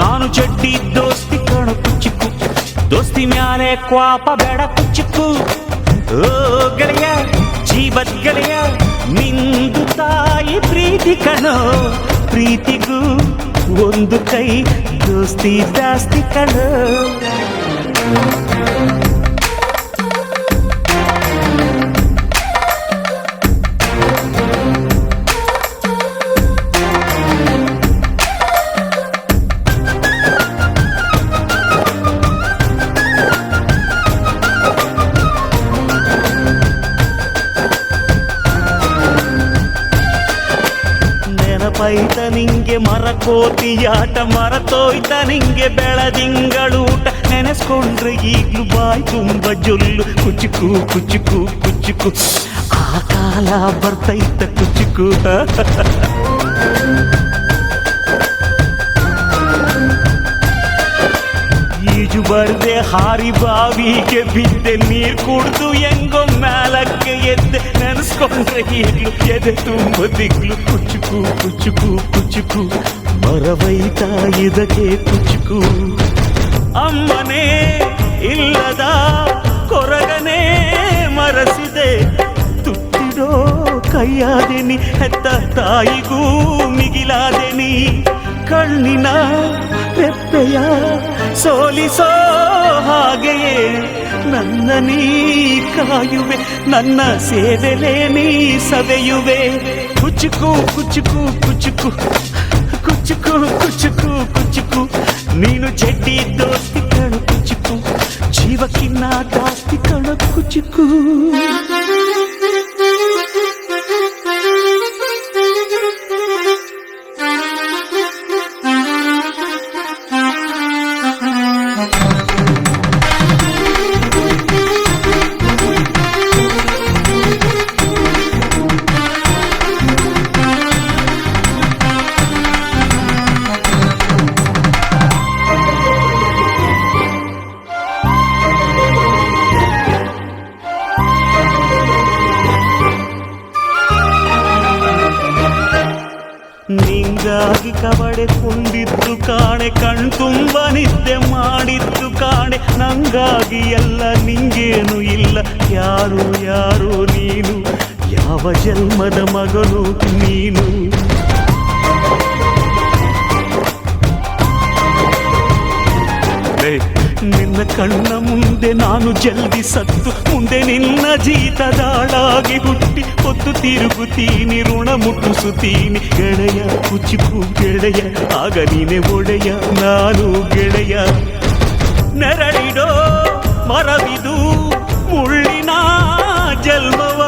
ನಾನು ಚಡ್ಡಿ ದೋಸ್ತಿ ಕಾಣ ಕುಚ್ಚುಕು, ದೋಸ್ತಿ ಮ್ಯಾಲೆ ಕ್ವಾಪ ಬೇಡ ಕುಚ್ಚುಕು. ಓ ಗೆಳೆಯ ಜೀವದ್ ಗೆಳೆಯ, ನಿಂದು ತಾಯಿ ಪ್ರೀತಿ ಕಣೋ. ಪ್ರೀತಿಗೂ ಒಂದು ಕೈ ದೋಸ್ತಿ ಜಾಸ್ತಿ ಕಣೋ. ನೆನಪೈತ ನಿಂಗೆ ಮರಕೋತಿಯಾಟ, ಮರತೋಯ್ತ ನಿಂಗೆ ಬೆಳದಿಂಗಳೂಟ. ನೆನೆಸ್ಕೊಂಡ್ರೆ ಈಗ್ಲೂ ಬಾಯ್ ತುಂಬ ಜೊಲ್ಲು. ಕುಚುಕು ಕುಚುಕು ಕುಚುಕು, ಆ ಕಾಲ ಬರ್ತೈತ ಕುಚುಕು. ಈಜು ಬರ್ದೆ ಹಾರಿ ಬಾವಿಗೆ ಬಿದ್ದೆ, ನೀರ್ ಕುಡ್ದು ಹೆಂಗೋ ಮ್ಯಾಲಕ್ಕೆ ಎದ್ದೆ. ನೆನೆಸ್ಕೊಂಡ್ರೆ ಈಗ್ಲೂ ಎದೆ ತುಂಬ ದಿಗ್ಲು. ಕುಚುಕು ಕುಚುಕು ಕುಚುಕು, ಮರವೈತ ಇದಕ್ಕೆ ಕುಚುಕು. ಅಮ್ಮನೇ ಇಲ್ಲದ ಕೊರಗನೇ ಮರಸಿದೆ, ತುಟ್ಟಿಡೋ ಕೈಯಾದೆನಿ, ಹೆತ್ತ ತಾಯಿಗೂ ಮಿಗಿಲಾದೆನಿ. ಕಣ್ಣಿನ ರೆಪ್ಪೆಯ ಸೋಲಿಸೋ ಹಾಗೆಯೇ ನನ್ನ ನೀ ಕಾಯುವೆ, ನನ್ನ ಸೇವೆಲೇ ನೀ ಸವೆಯುವೆ. ಕುಚುಕು ಕುಚುಕು ಕುಚುಕು ಕುಚುಕು ಕುಚುಕು ಕುಚುಕು, ನೀನು ಚಡ್ಡಿ ದೋಸ್ತಿ ಕಣ ಕುಚುಕು, ಜೀವಕ್ಕಿನ್ನ ಜಾಸ್ತಿ ಕಣ ಕುಚುಕು. ನಿಂಗಾಗಿ ಕವಡೆಕೊಂಡಿದ್ದು ಕಾಣೆ, ಕಣ್ತುಂಬ ನಿದ್ದೆ ಮಾಡಿದ್ದು ಕಾಣೆ. ನಂಗಾಗಿ ಎಲ್ಲ ನಿಂಗೇನು ಇಲ್ಲ, ಯಾರು ಯಾರು ನೀನು, ಯಾವ ಜನ್ಮದ ಮಗನು ನೀನು. ನಿನ್ನ ಕಣ್ಣ ಮುಂದೆ ನಾನು ಜಲ್ದಿ ಸತ್ತು ಮುಂದೆ ನಿನ್ನ ಜೀತದಾಳಾಗಿ ಹುಟ್ಟಿ ಹೊತ್ತು ತಿರುಗುತ್ತೀನಿ ಋಣ ಮುಟ್ಟಿಸುತ್ತೀನಿ ಗೆಳೆಯ ಕುಚಿಕು ಗೆಳೆಯ ಆಗ ನೀನೆ ಒಡೆಯ ನಾನು ಗೆಳೆಯ ನೆರಳಿಡೋ ಮರವಿದು ಮುಳ್ಳಿನ ಜನ್ಮವ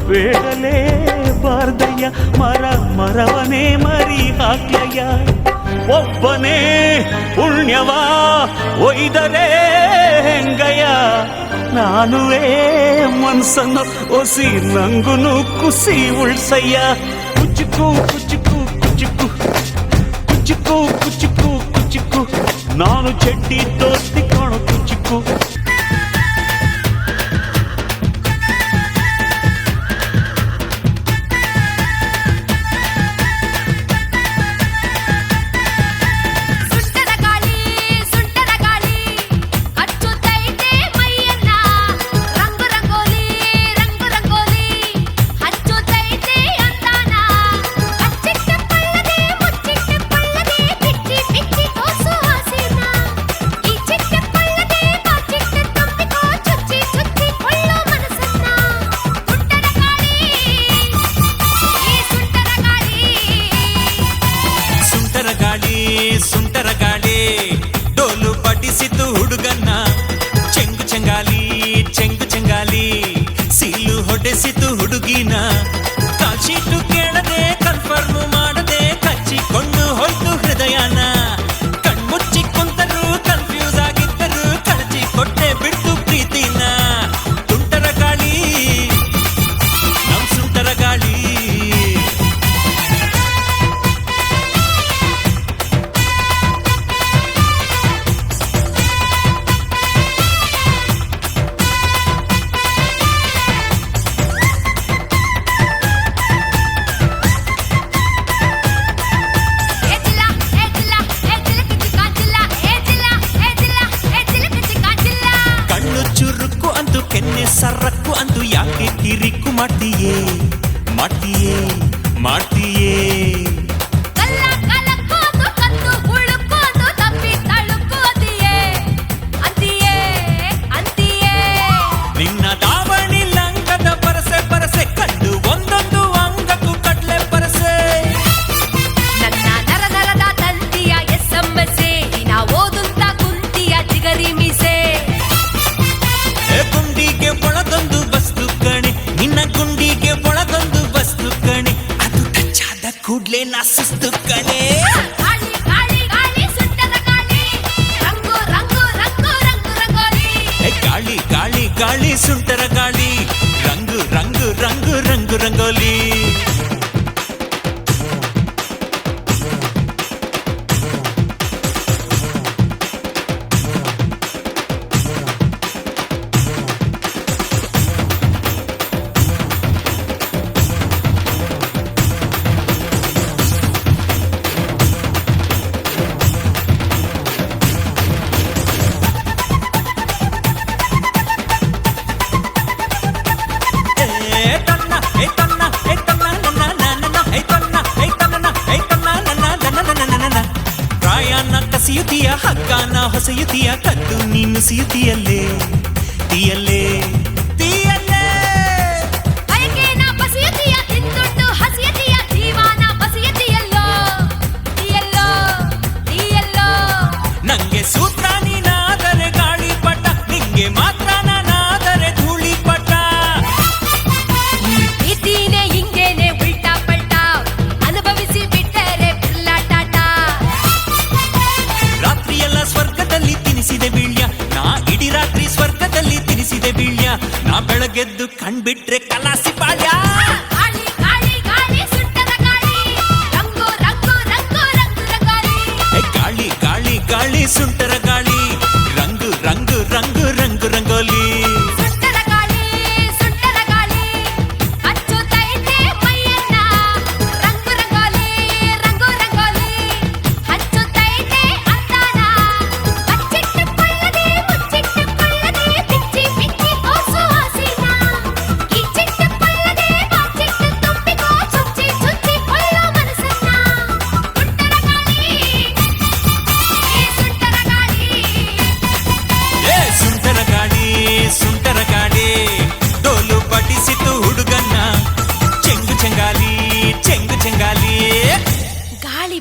ಬೇಡಲೇ ಬಾರ್ದಯ್ಯ ಮರವನೇ ಮರಿ ಹಾಕ್ಲಯ್ಯ ಒಬ್ಬನೇ ಪುಣ್ಯವ ಒಯ್ದರೆ ಹೆಂಗಯ್ಯ ನಾನುವೇ ಮನ್ಸನ್ನು ಒಸಿ ನಂಗುನು ಕುಸಿ ಉಳ್ಸಯ್ಯ ಕುಚುಕು ಕುಚುಕು ಕುಚುಕು ಕುಚುಕು ಕುಚುಕು ಕುಚುಕು ನಾನು ಚಡ್ಡಿ ದೋಸ್ತಿ ಕಾಣು ಕುಚುಕು ಸುಂಟರ ಗಾಳಿ ಡೋಲು ಬಡಿಸಿತು ಹುಡುಗನ್ನ ಚೆಂಗು ಚೆಂಗಾಲಿ ಸೀಲು ಹೊಡೆಸಿತು ಹುಡುಗಿನ ಕಾಶೀಟು ಕೇಳದೆ ಕನ್ಫರ್ಮ್ ಮಾಡದೆ ಕಚ್ಚಿಕೊಂಡು ಹೋಯ್ತು ಹೃದಯನ ಕಣ್ಮುಚ್ಚಿ ಕುಂತರು ಕನ್ಫ್ಯೂಸ್ ಆಗಿದ್ದರು ಕಳಚಿ ಕೊಟ್ಟೆ ಬಿಡ್ತು ಪ್ರೀತಿನ ತುಂಟರ ಗಾಳಿ ನಮ್ ಸುಂಟರ ಗಾಳಿ ಕೆನ್ನೆ ಸರಕ್ಕು ಅಂದು ಯಾಕೆ ಕಿರಿಕ್ಕು ಮಾಡ್ತೀಯೇ ನಿನ್ನ ದಾವಣಿ ಲಂಕದ ಪರಸೆ ಕಂಡು ಒಂದೊಂದು ಅಂಗಕ್ಕೂ ಕಡ್ಲೆ ಪರಸೆ ನನ್ನ ನರದ ತಂತಿಯ ಎಸ್ಎಂಎಸ್ಸೆ ನಾ ಓದುತ್ತಾ ಕುಂತಿಯ ಚಿಗರಿ ಮೀಸೆ ಗುಂಡಿಗೆ ಒಳಗೊಂದು ಬಸ್ತು ಕಣೆ ನಿನ್ನ ಗುಂಡಿಗೆ ಒಳಗೊಂದು ಬಸ್ತು ಕಣೆ ಅದು ಟಚ್ಚಾದ ಕೂಡ್ಲೆ ನಾ ಸುಸ್ತು ಕಣೆ ಗಾಳಿ ಸುಂಟರ ಗಾಳಿ ರಂಗು ರಂಗೋಲಿ ಕಸಿಯುತಿಯ ಹಗ್ಗಾನ ಹೊಸೆಯುತಿಯ ಕದ್ದು ನೀನು ಸಿಯುತಿಯಲ್ಲೇ ತೀಯಲ್ಲೇ ಬಯಕೆನ ಬಸಿಯತಿಯ ತಿಂದುಂಡು ಹಸಿಯತಿಯ ಜೀವನ ಬಸಿಯತಿಯಲ್ಲೋ ನಂಗೆ ಸೂತ್ರ ನೀನಾದರೆ ಗಾಳಿ ಪಟ ನಿಂಗೆ ಮಾತ್ರ ನಾನಾದರೆ ಧೂಳಿ ಪಟ ಪ್ರೀತಿನೇ ಹಿಂಗೇನೆ ಉಲ್ಟಾ ಪಲ್ಟಾ ಅನುಭವಿಸಿ ಬಿಟ್ಟರೆ ಬಿರ್ಲಾಟಾಟ ರಾತ್ರಿಯೆಲ್ಲ ಸ್ವರ್ಗದಲ್ಲಿ ತಿನಿಸಿದೆ ಬೀಳ್ಯ ನಾ ಇಡೀ ರಾತ್ರಿ ಸ್ವರ್ಗದಲ್ಲಿ ತಿನಿಸಿದೆ ಬೀಳ್ಯ ನಾ ಬೆಳಗೆದ್ದು ಕಣ್ಬಿಟ್ರೆ ಕಲಾಸಿ ಪಾಳ್ಯ ಗಾಳಿ ಸುಂಟರ ಗಾಳಿ ರಂಗು ರಂಗೋಲಿ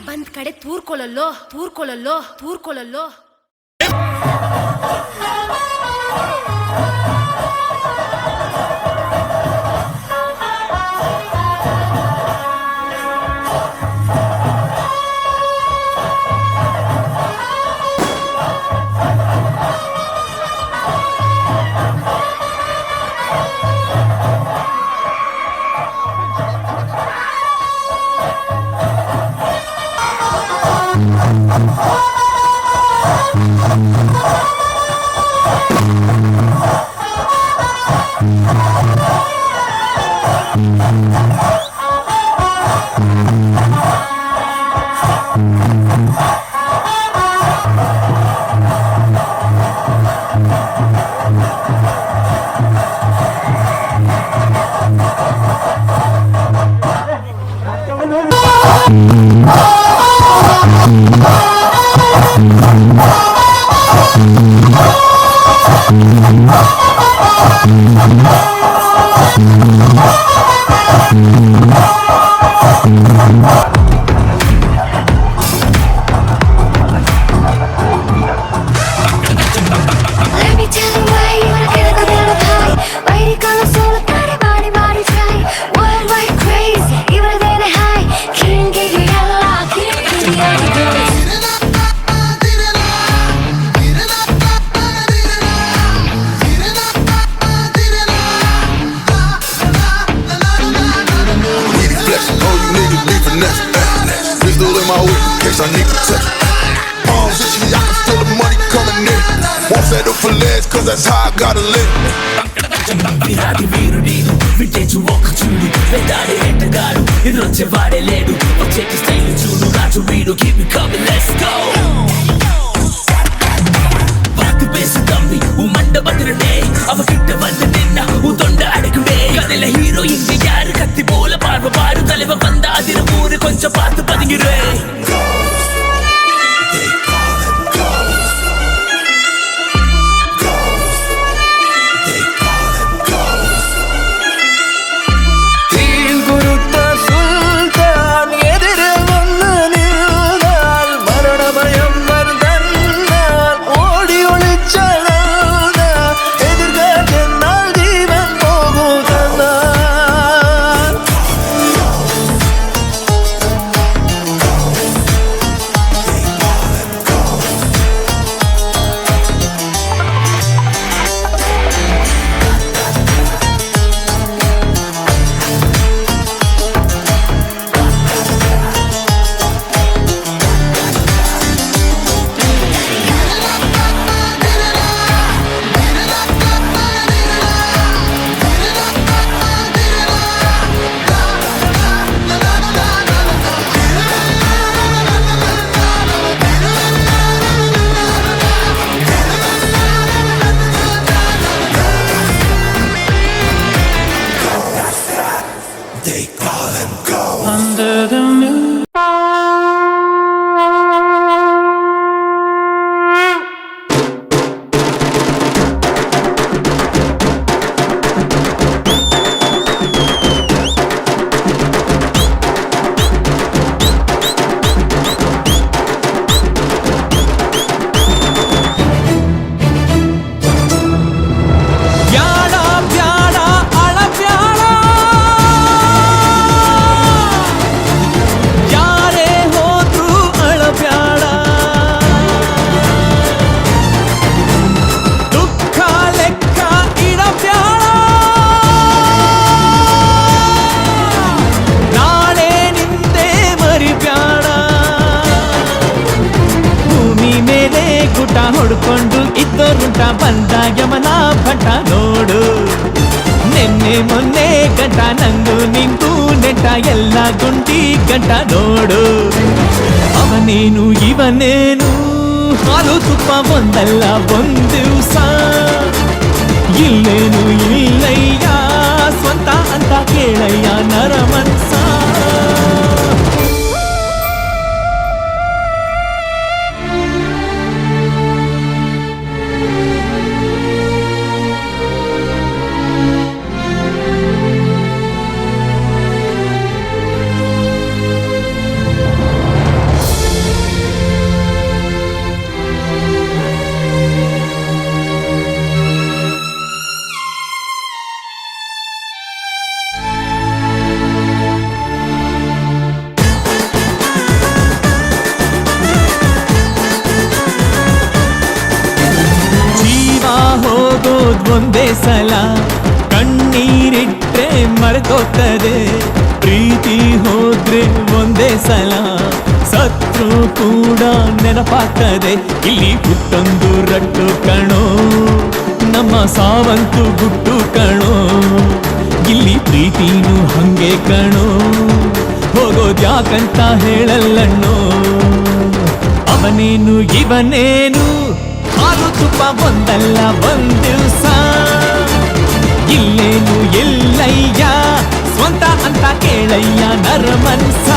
ಬಂದ್ ಕಡೆ ತೂರ್ಕೊಳ್ಳಲ್ಲೋ ತೂರ್ಕೊಳ್ಳಲ್ಲೋ ತೂರ್ಕೊಳ್ಳಲ್ಲೋ. Let me tell you why you wanna get a good little high. Why you gonna solo body body body try? Worldwide crazy, even a day high. Can't get you yellow, can't get you yellow. Pistol in my whip in case I need protection. Palms itchy, I can feel the money coming in. Won't settle for less, cause that's how I gotta live. విరాటి వీరు నేను vintage ఒక చూడు వెదాడే ఎంటగాడు ఎదురొచ్చే వాడే లేడు వచ్చేటి style చూడు రాజు వీడు keep me coming let's go பார்த்து பேசு தம்பி உன் மண்ட பத்திரனே அவ கிட்ட வந்து நின்னா உன் தொண்ட அடைக்குடே கதையில ஹீரோ இங்க யாரு கத்தி போல பார்வ பாரு தலைவ வந்த அதிர ஊரு கொஞ்சம் பார்த்து பதுங்கிரே ಹೊಡ್ಕೊಂಡು ಇದ್ದೋರುಂಟ ಬಂದ ಯಮನ ಭಟ ನೋಡು ನಿನ್ನೆ ಮೊನ್ನೆ ಗಂಟ ನಂಗು ನಿಂಗೂ ನೆಟ್ಟ ಎಲ್ಲ ಗುಂಡಿ ಗಂಟ ನೋಡು ಅವನೇನು ಇವನೇನು ಹಾಲು ತುಪ್ಪ ಒಂದಲ್ಲ ಒಂದು ದಿವಸ ಇಲ್ಲೇನು ಇಲ್ಲಯ್ಯ ಸ್ವಂತ ಅಂತ ಕೇಳಯ್ಯ ನರಮನ್ಸ ಒಂದೇ ಸಲ ಕಣ್ಣೀರಿಟ್ರೆ ಮರೆತೋಗ್ತದೆ ಪ್ರೀತಿ ಹೋದ್ರೆ ಒಂದೇ ಸಲ ಸತ್ರು ಕೂಡ ನೆನಪಾಗ್ತದೆ ಇಲ್ಲಿ ಹುಟ್ಟೊಂದು ರಟ್ಟು ಕಣೋ ನಮ್ಮ ಸಾವಂತು ಗುಟ್ಟು ಕಣೋ ಇಲ್ಲಿ ಪ್ರೀತಿನೂ ಹಂಗೆ ಕಣೋ ಹೋಗೋದ್ಯಾಕಂತ ಹೇಳಲ್ಲಣ್ಣೋ ಅವನೇನು ಇವನೇನು ಹಾಲು ತುಪ್ಪ ಒಂದಲ್ಲ ಒಂದ್ ದಿವ್ಸ ಇಲ್ಲೇನು ಎಲ್ಲಯ್ಯ ಸ್ವಂತ ಅಂತ ಕೇಳಯ್ಯ ನರಮನ್ಸ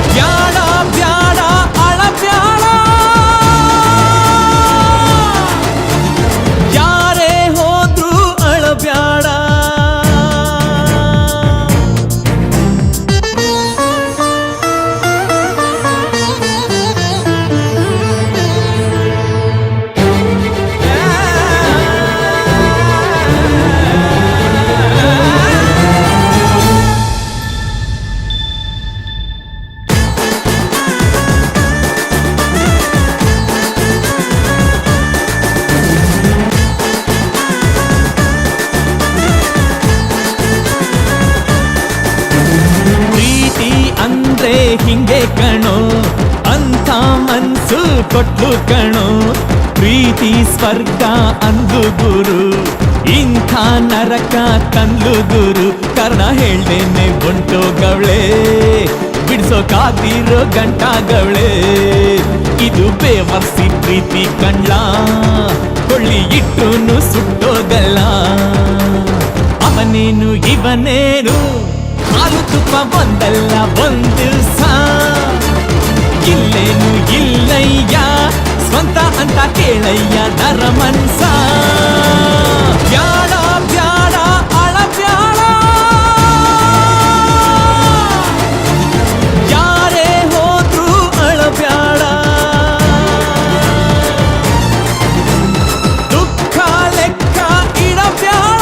ಬ್ಯಾಡ ಬ್ಯಾಡ ಅಳ ಬ್ಯಾಡ ಯಾರೇ ಹೋದ್ರು ಅಳ ಬ್ಯಾಡ ಹಿಂಗೆ ಕಣೋ ಅಂತ ಮನ್ಸು ಕೊಟ್ಲು ಕಣೋ ಪ್ರೀತಿ ಸ್ವರ್ಗ ಅಂದು ಗುರು ಇಂಥ ನರಕ ತಂದು ಗುರು ಕಾರಣ ಹೇಳ್ದೇನೆ ಹೊಂಟೋಗವಳೆ ಬಿಡ್ಸೋಕಾಗ್ದಿರೋ ಗಂಟಾಗವಳೆ ಇದು ಬೇವರ್ಸಿ ಪ್ರೀತಿ ಕಣ್ಲ ಕೊಳ್ಳಿ ಇಟ್ಟೂನು ಸುಟ್ಟೋಗಲ್ಲ ಅವನೇನು ಇವನೇನು ಹಾಲು ತುಪ್ಪ ಒಂದಲ್ಲ ಒಂದ್ ದಿವ್ಸ ಇಲ್ಲೇನು ಇಲ್ಲಯ್ಯ ಸ್ವಂತ ಅಂತ ಕೇಳಯ್ಯ ನರಮನ್ಸ ಬ್ಯಾಡ ಬ್ಯಾಡ ಅಳ ಬ್ಯಾಡ ಯಾರೇ ಹೋದ್ರು ಅಳ ಬ್ಯಾಡ ದುಃಖ ಲೆಕ್ಕ ಇಡಬ್ಯಾಡ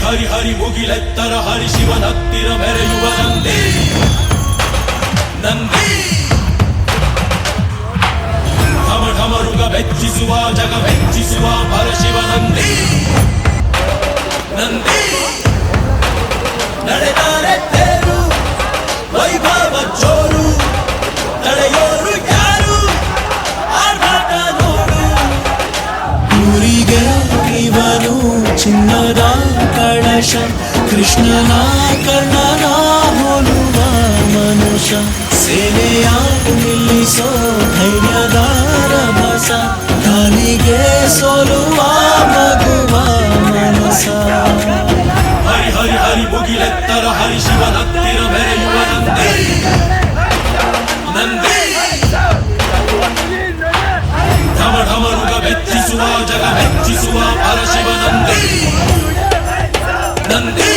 ಹರಿ ಹರಿ ಮುಗಿಲೆತ್ತರ ಹರಿ ಶಿವನತ್ತಿರ ಮೆರೆಯುವ ನಂದಿ ನಂದಿ ಢಮ ಢಮರುಗ ಬೆಚ್ಚಿಸುವ ಜಗ ಬೆಚ್ಚಿಸುವ ಪರಶಿವ ನಂದಿ ನಂದಿ ನಡೆದಾರೆ ತೇರು ವೈಭವ ಜೋರು ತಡೆಯೋರು ಯಾರು ಆರ್ಭಟ ನೋಡು ಊರಿಗೆ ಇವನು ಚಿನ್ನದ ಕಳಶ ಕೃಷ್ಣನ ಕರ್ಣನ ಹೋಲುವ ಮನುಷ್ಯ ಸೇನೆಯ ನಿಲ್ಲಿಸೋ ಧೈರ್ಯದ ರಭಸ ಗಾಲಿಗೆ ಸೋಲುವ ಮಗುವ ಮನಸ ಹರಿ ಹರಿ ಹರಿ ಮುಗಿಲೆತ್ತರ ಹರಿ ಶಿವನತ್ತಿರ ಮೆರೆಯುವ ನಂದಿ ನಂದಿ ಢಮ ಢಮರುಗ ಬೆಚ್ಚಿಸುವ ಜಗ ಬೆಚ್ಚಿಸುವ ಪರಶಿವ ನಂದಿ ನಂದಿ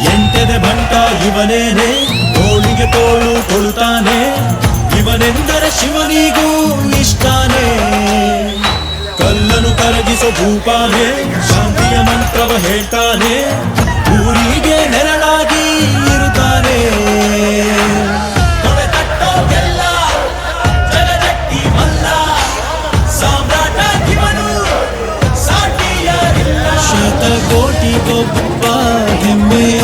ಎಂಟೆದೆ ಬಂಟ ಇವನೇನೆ ತೋಳಿಗೆ ತೋಳು ಕೊಳುತ್ತಾನೆ ಇವನೆಂದರೆ ಶಿವನಿಗೂ ಇಷ್ಟಾನೆ ಕಲ್ಲನು ಕರಗಿಸೋ ಭೂಪಾನೆ ಶಾಂತಿಯ ಮಂತ್ರವ ಹೇಳ್ತಾನೆ ಊರಿಗೆ ನೆರಳಾಗಿ ಇರುತ್ತಾನೆ ತೊಡೆ ತಟ್ಟೋಗೆಲ್ಲ ಜಗಜಟ್ಟಿ ಮಲ್ಲ ಸಾಮ್ರಾಟ ಇವನು ಸಾಟಿಯಾರಿಲ್ಲ ಶತಕೋಟಿಗೊಬ್ಬ ಹೆಮ್ಮೆಯ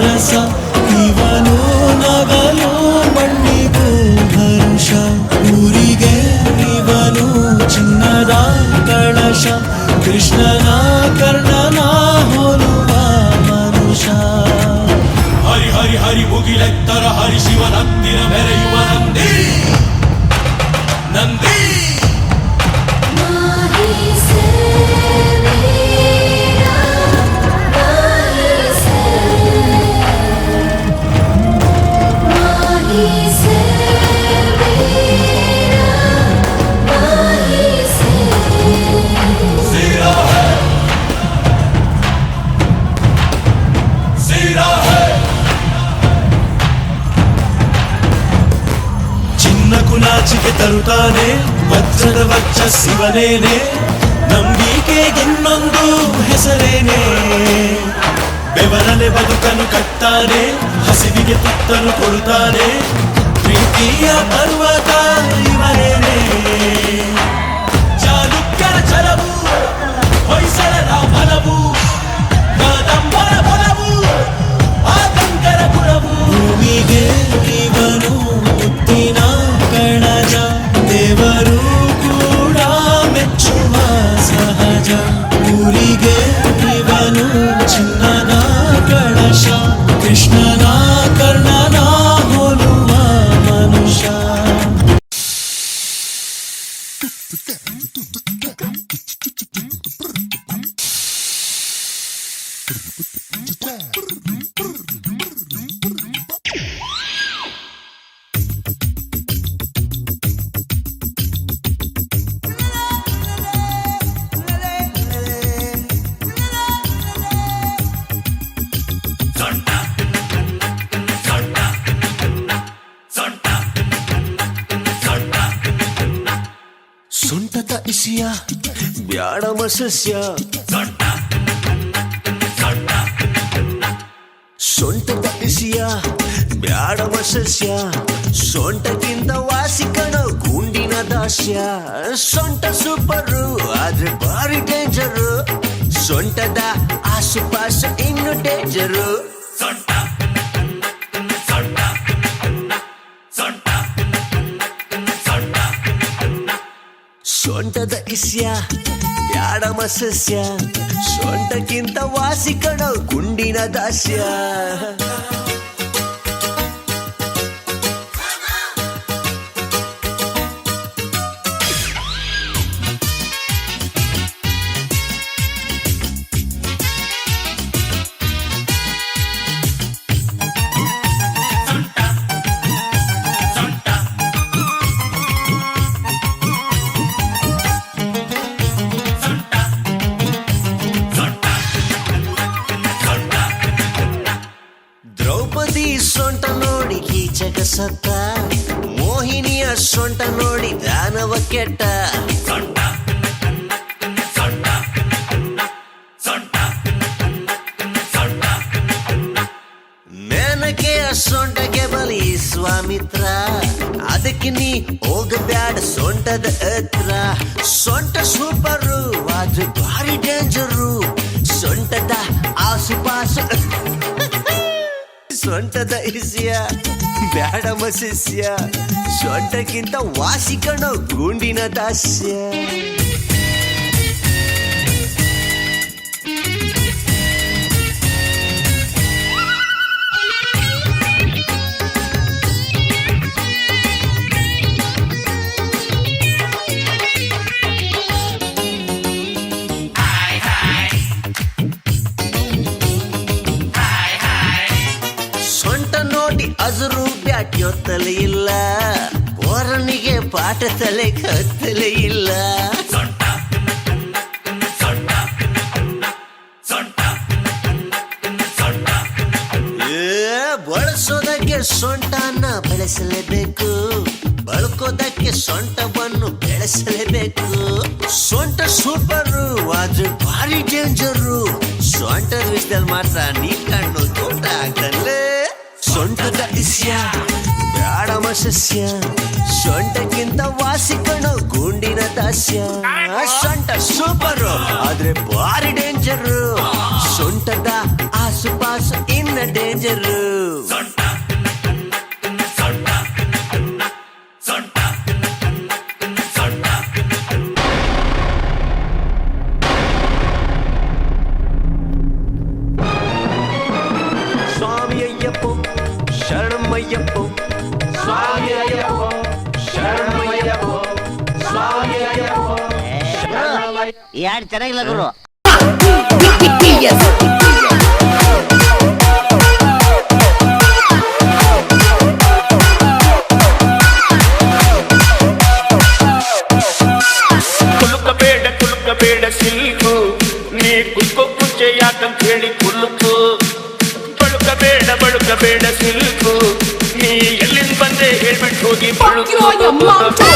ರಸ ಇವನು ನಗಲು ಮಣ್ಣಿಗೂ ಹರುಷ ಊರಿಗೆ ಇವನು ಚಿನ್ನದ ಕಳಶ ಕೃಷ್ಣನ ಕರ್ಣನ ಹೋಲುವ ಮನುಷ್ಯ ಹರಿ ಹರಿ ಹರಿ ಮುಗಿಲೆತ್ತರ ಹರಿ ಶಿವನತ್ತಿರ ಮೆರೆಯುವ ನಂದಿ ನಂದಿ He said ತರುತ್ತಾನೆ ವಜ್ರದ ವರ್ಚಸ್ಸಿವನೇನೆ ನಂಬಿಕೆ ಇನ್ನೊಂದು ಹೆಸರೇನೆ ಬೆವರಲೆ ಬದುಕನ್ನು ಕಟ್ತಾನೆ ಹಸಿವಿಗೆ ತುತ್ತನ್ನು ಕೊಡುತ್ತಾನೆ ಪ್ರೀತಿಯ ಪರ್ವತ ಇವನೇನೆ ಚಾಲುಕ್ಯರ ಛಲವು ಹೊಯ್ಸಳರ ಬಲವು ಕಾದಂಬರ ಬಲವು ಆತಂಕರ ಗುಣವು ಭೂಮಿಗೆ ಇವನು ಮುತ್ತಿನ ಕಣಜ ದೇವರು ಕೂಡ ಮೆಚ್ಚುವ ಸಹಜ ಊರಿಗೆ ಇವನು ಚಿನ್ನದ ಕಳಶ ಕೃಷ್ಣನ ಕರ್ಣನ ಹೋಲುವ ಮನುಷ್ಯ ಸೊಂಟದ ಇಸಿಯ ಬ್ಯಾಡ ಮಸಸ್ಯ ಸೊಂಟದ ಇಸಿಯ ಬ್ಯಾಡ ಮಸಸ್ಯ ಸೊಂಟಕ್ಕಿಂತ ವಾಸಿಕಣ ಗುಂಡಿನ ದಾಸ್ಯ ಸೊಂಟ ಸೂಪರು ಆದ್ರೆ ಭಾರಿ ಡೇಂಜರು ಸೊಂಟದ ಆಸುಪಾಸ ಇನ್ನು ಡೇಂಜರು ಸೊಂಟದ ಇಸ್ಯ ಬ್ಯಾಡ ಮಸಸ್ಯ ಸೊಂಟಕ್ಕಿಂತ ವಾಸಿಕಣ ಗುಂಡಿನ ದಾಸ್ಯ ದ್ರೌಪದಿ ಸೊಂಟ ನೋಡಿ ಕೀಚಕ ಸತ್ತ ಮೋಹಿನಿಯ ಸೊಂಟ ನೋಡಿ ದಾನವ ಕೆಟ್ಟ ಮೇನಕೆಯ ಸೊಂಟಕ್ಕೆ ಬಲಿ ಸ್ವಾಮಿತ್ರ ಅದಕ್ಕೆ ನೀ ಹೋಗಬ್ಯಾಡ ಸೊಂಟದ ಹತ್ರ ಸೊಂಟ ಸೂಪರು ಆದ್ರೆ ಭಾರಿ ಡೇಂಜರು ಸೊಂಟದ ಆಸುಪಾಸು ಸೊಂಟದ ಇಸ್ಯ ಬ್ಯಾಡ ಮಸಸ್ಯ ಸೊಂಟಕ್ಕಿಂತ ವಾಸಿಕಣ ಗುಂಡಿನ ದಾಸ್ಯ ಅಜರು ಬ್ಯಾಟ್ಯೊತ್ತಲೇ ಇಲ್ಲ ಪೋರನಿಗೆ ಪಾಠ ತಲೆ ಕತ್ತಲೇ ಇಲ್ಲ ಬಳಸೋದಕ್ಕೆ ಸೊಂಟನ ಬೆಳೆಸಲೇಬೇಕು ಬಳಕೋದಕ್ಕೆ ಸೊಂಟವನ್ನು ಬೆಳೆಸಲೇಬೇಕು ಸೊಂಟ ಸೂಪರು ಆದ್ರೆ ಭಾರಿ ಡೇಂಜರು ಸೊಂಟ ವಿಷಯದಲ್ಲಿ ಮಾತ್ರ ನೀ ಕಣ್ಣು ತೋಟ ಆಗಲ್ಲೇ ಸೊಂಟದ ಇಸ್ಯ ಬ್ಯಾಡ ಮಸಸ್ಯ ಸೊಂಟಕ್ಕಿಂತ ವಾಸಿಕಣ ಗುಂಡಿನ ದಾಸ್ಯ ಸೊಂಟ ಸೂಪರು ಆದ್ರೆ ಭಾರಿ ಡೇಂಜರು ಸೊಂಟದ ಆಸುಪಾಸು ಇನ್ನ ಡೇಂಜರು ಸ್ವಾಮಿ ಅಯ್ಯಪ್ಪ ಶರಣಮಯ್ಯಪ್ಪ ಸ್ವಾಮಿ ಅಯ್ಯಪ್ಪ ಶರಣಮಯ್ಯಪ್ಪ ಸ್ವಾಮಿ ಅಯ್ಯಪ್ಪ ಯಾರು ಚೆನ್ನಾಗಿಲ್ಲ ಗುರು ಕುಲುಕಬೇಡ ಸಿಲ್ಕು ನೀ ಕುಲ್ಕೋ ಕುಚ್ಚೆ ಯಾಕಂತ ಹೇಳಿ ಕುಲುಕು ಬಳುಕಬೇಡ ಸಿಲ್ಕು ನೀ ಎಲ್ಲಿಂದ ಬಂದೆ ಹೇಳ್ಬಿಟ್ಟು ಹೋಗಿ ಬಳುಕು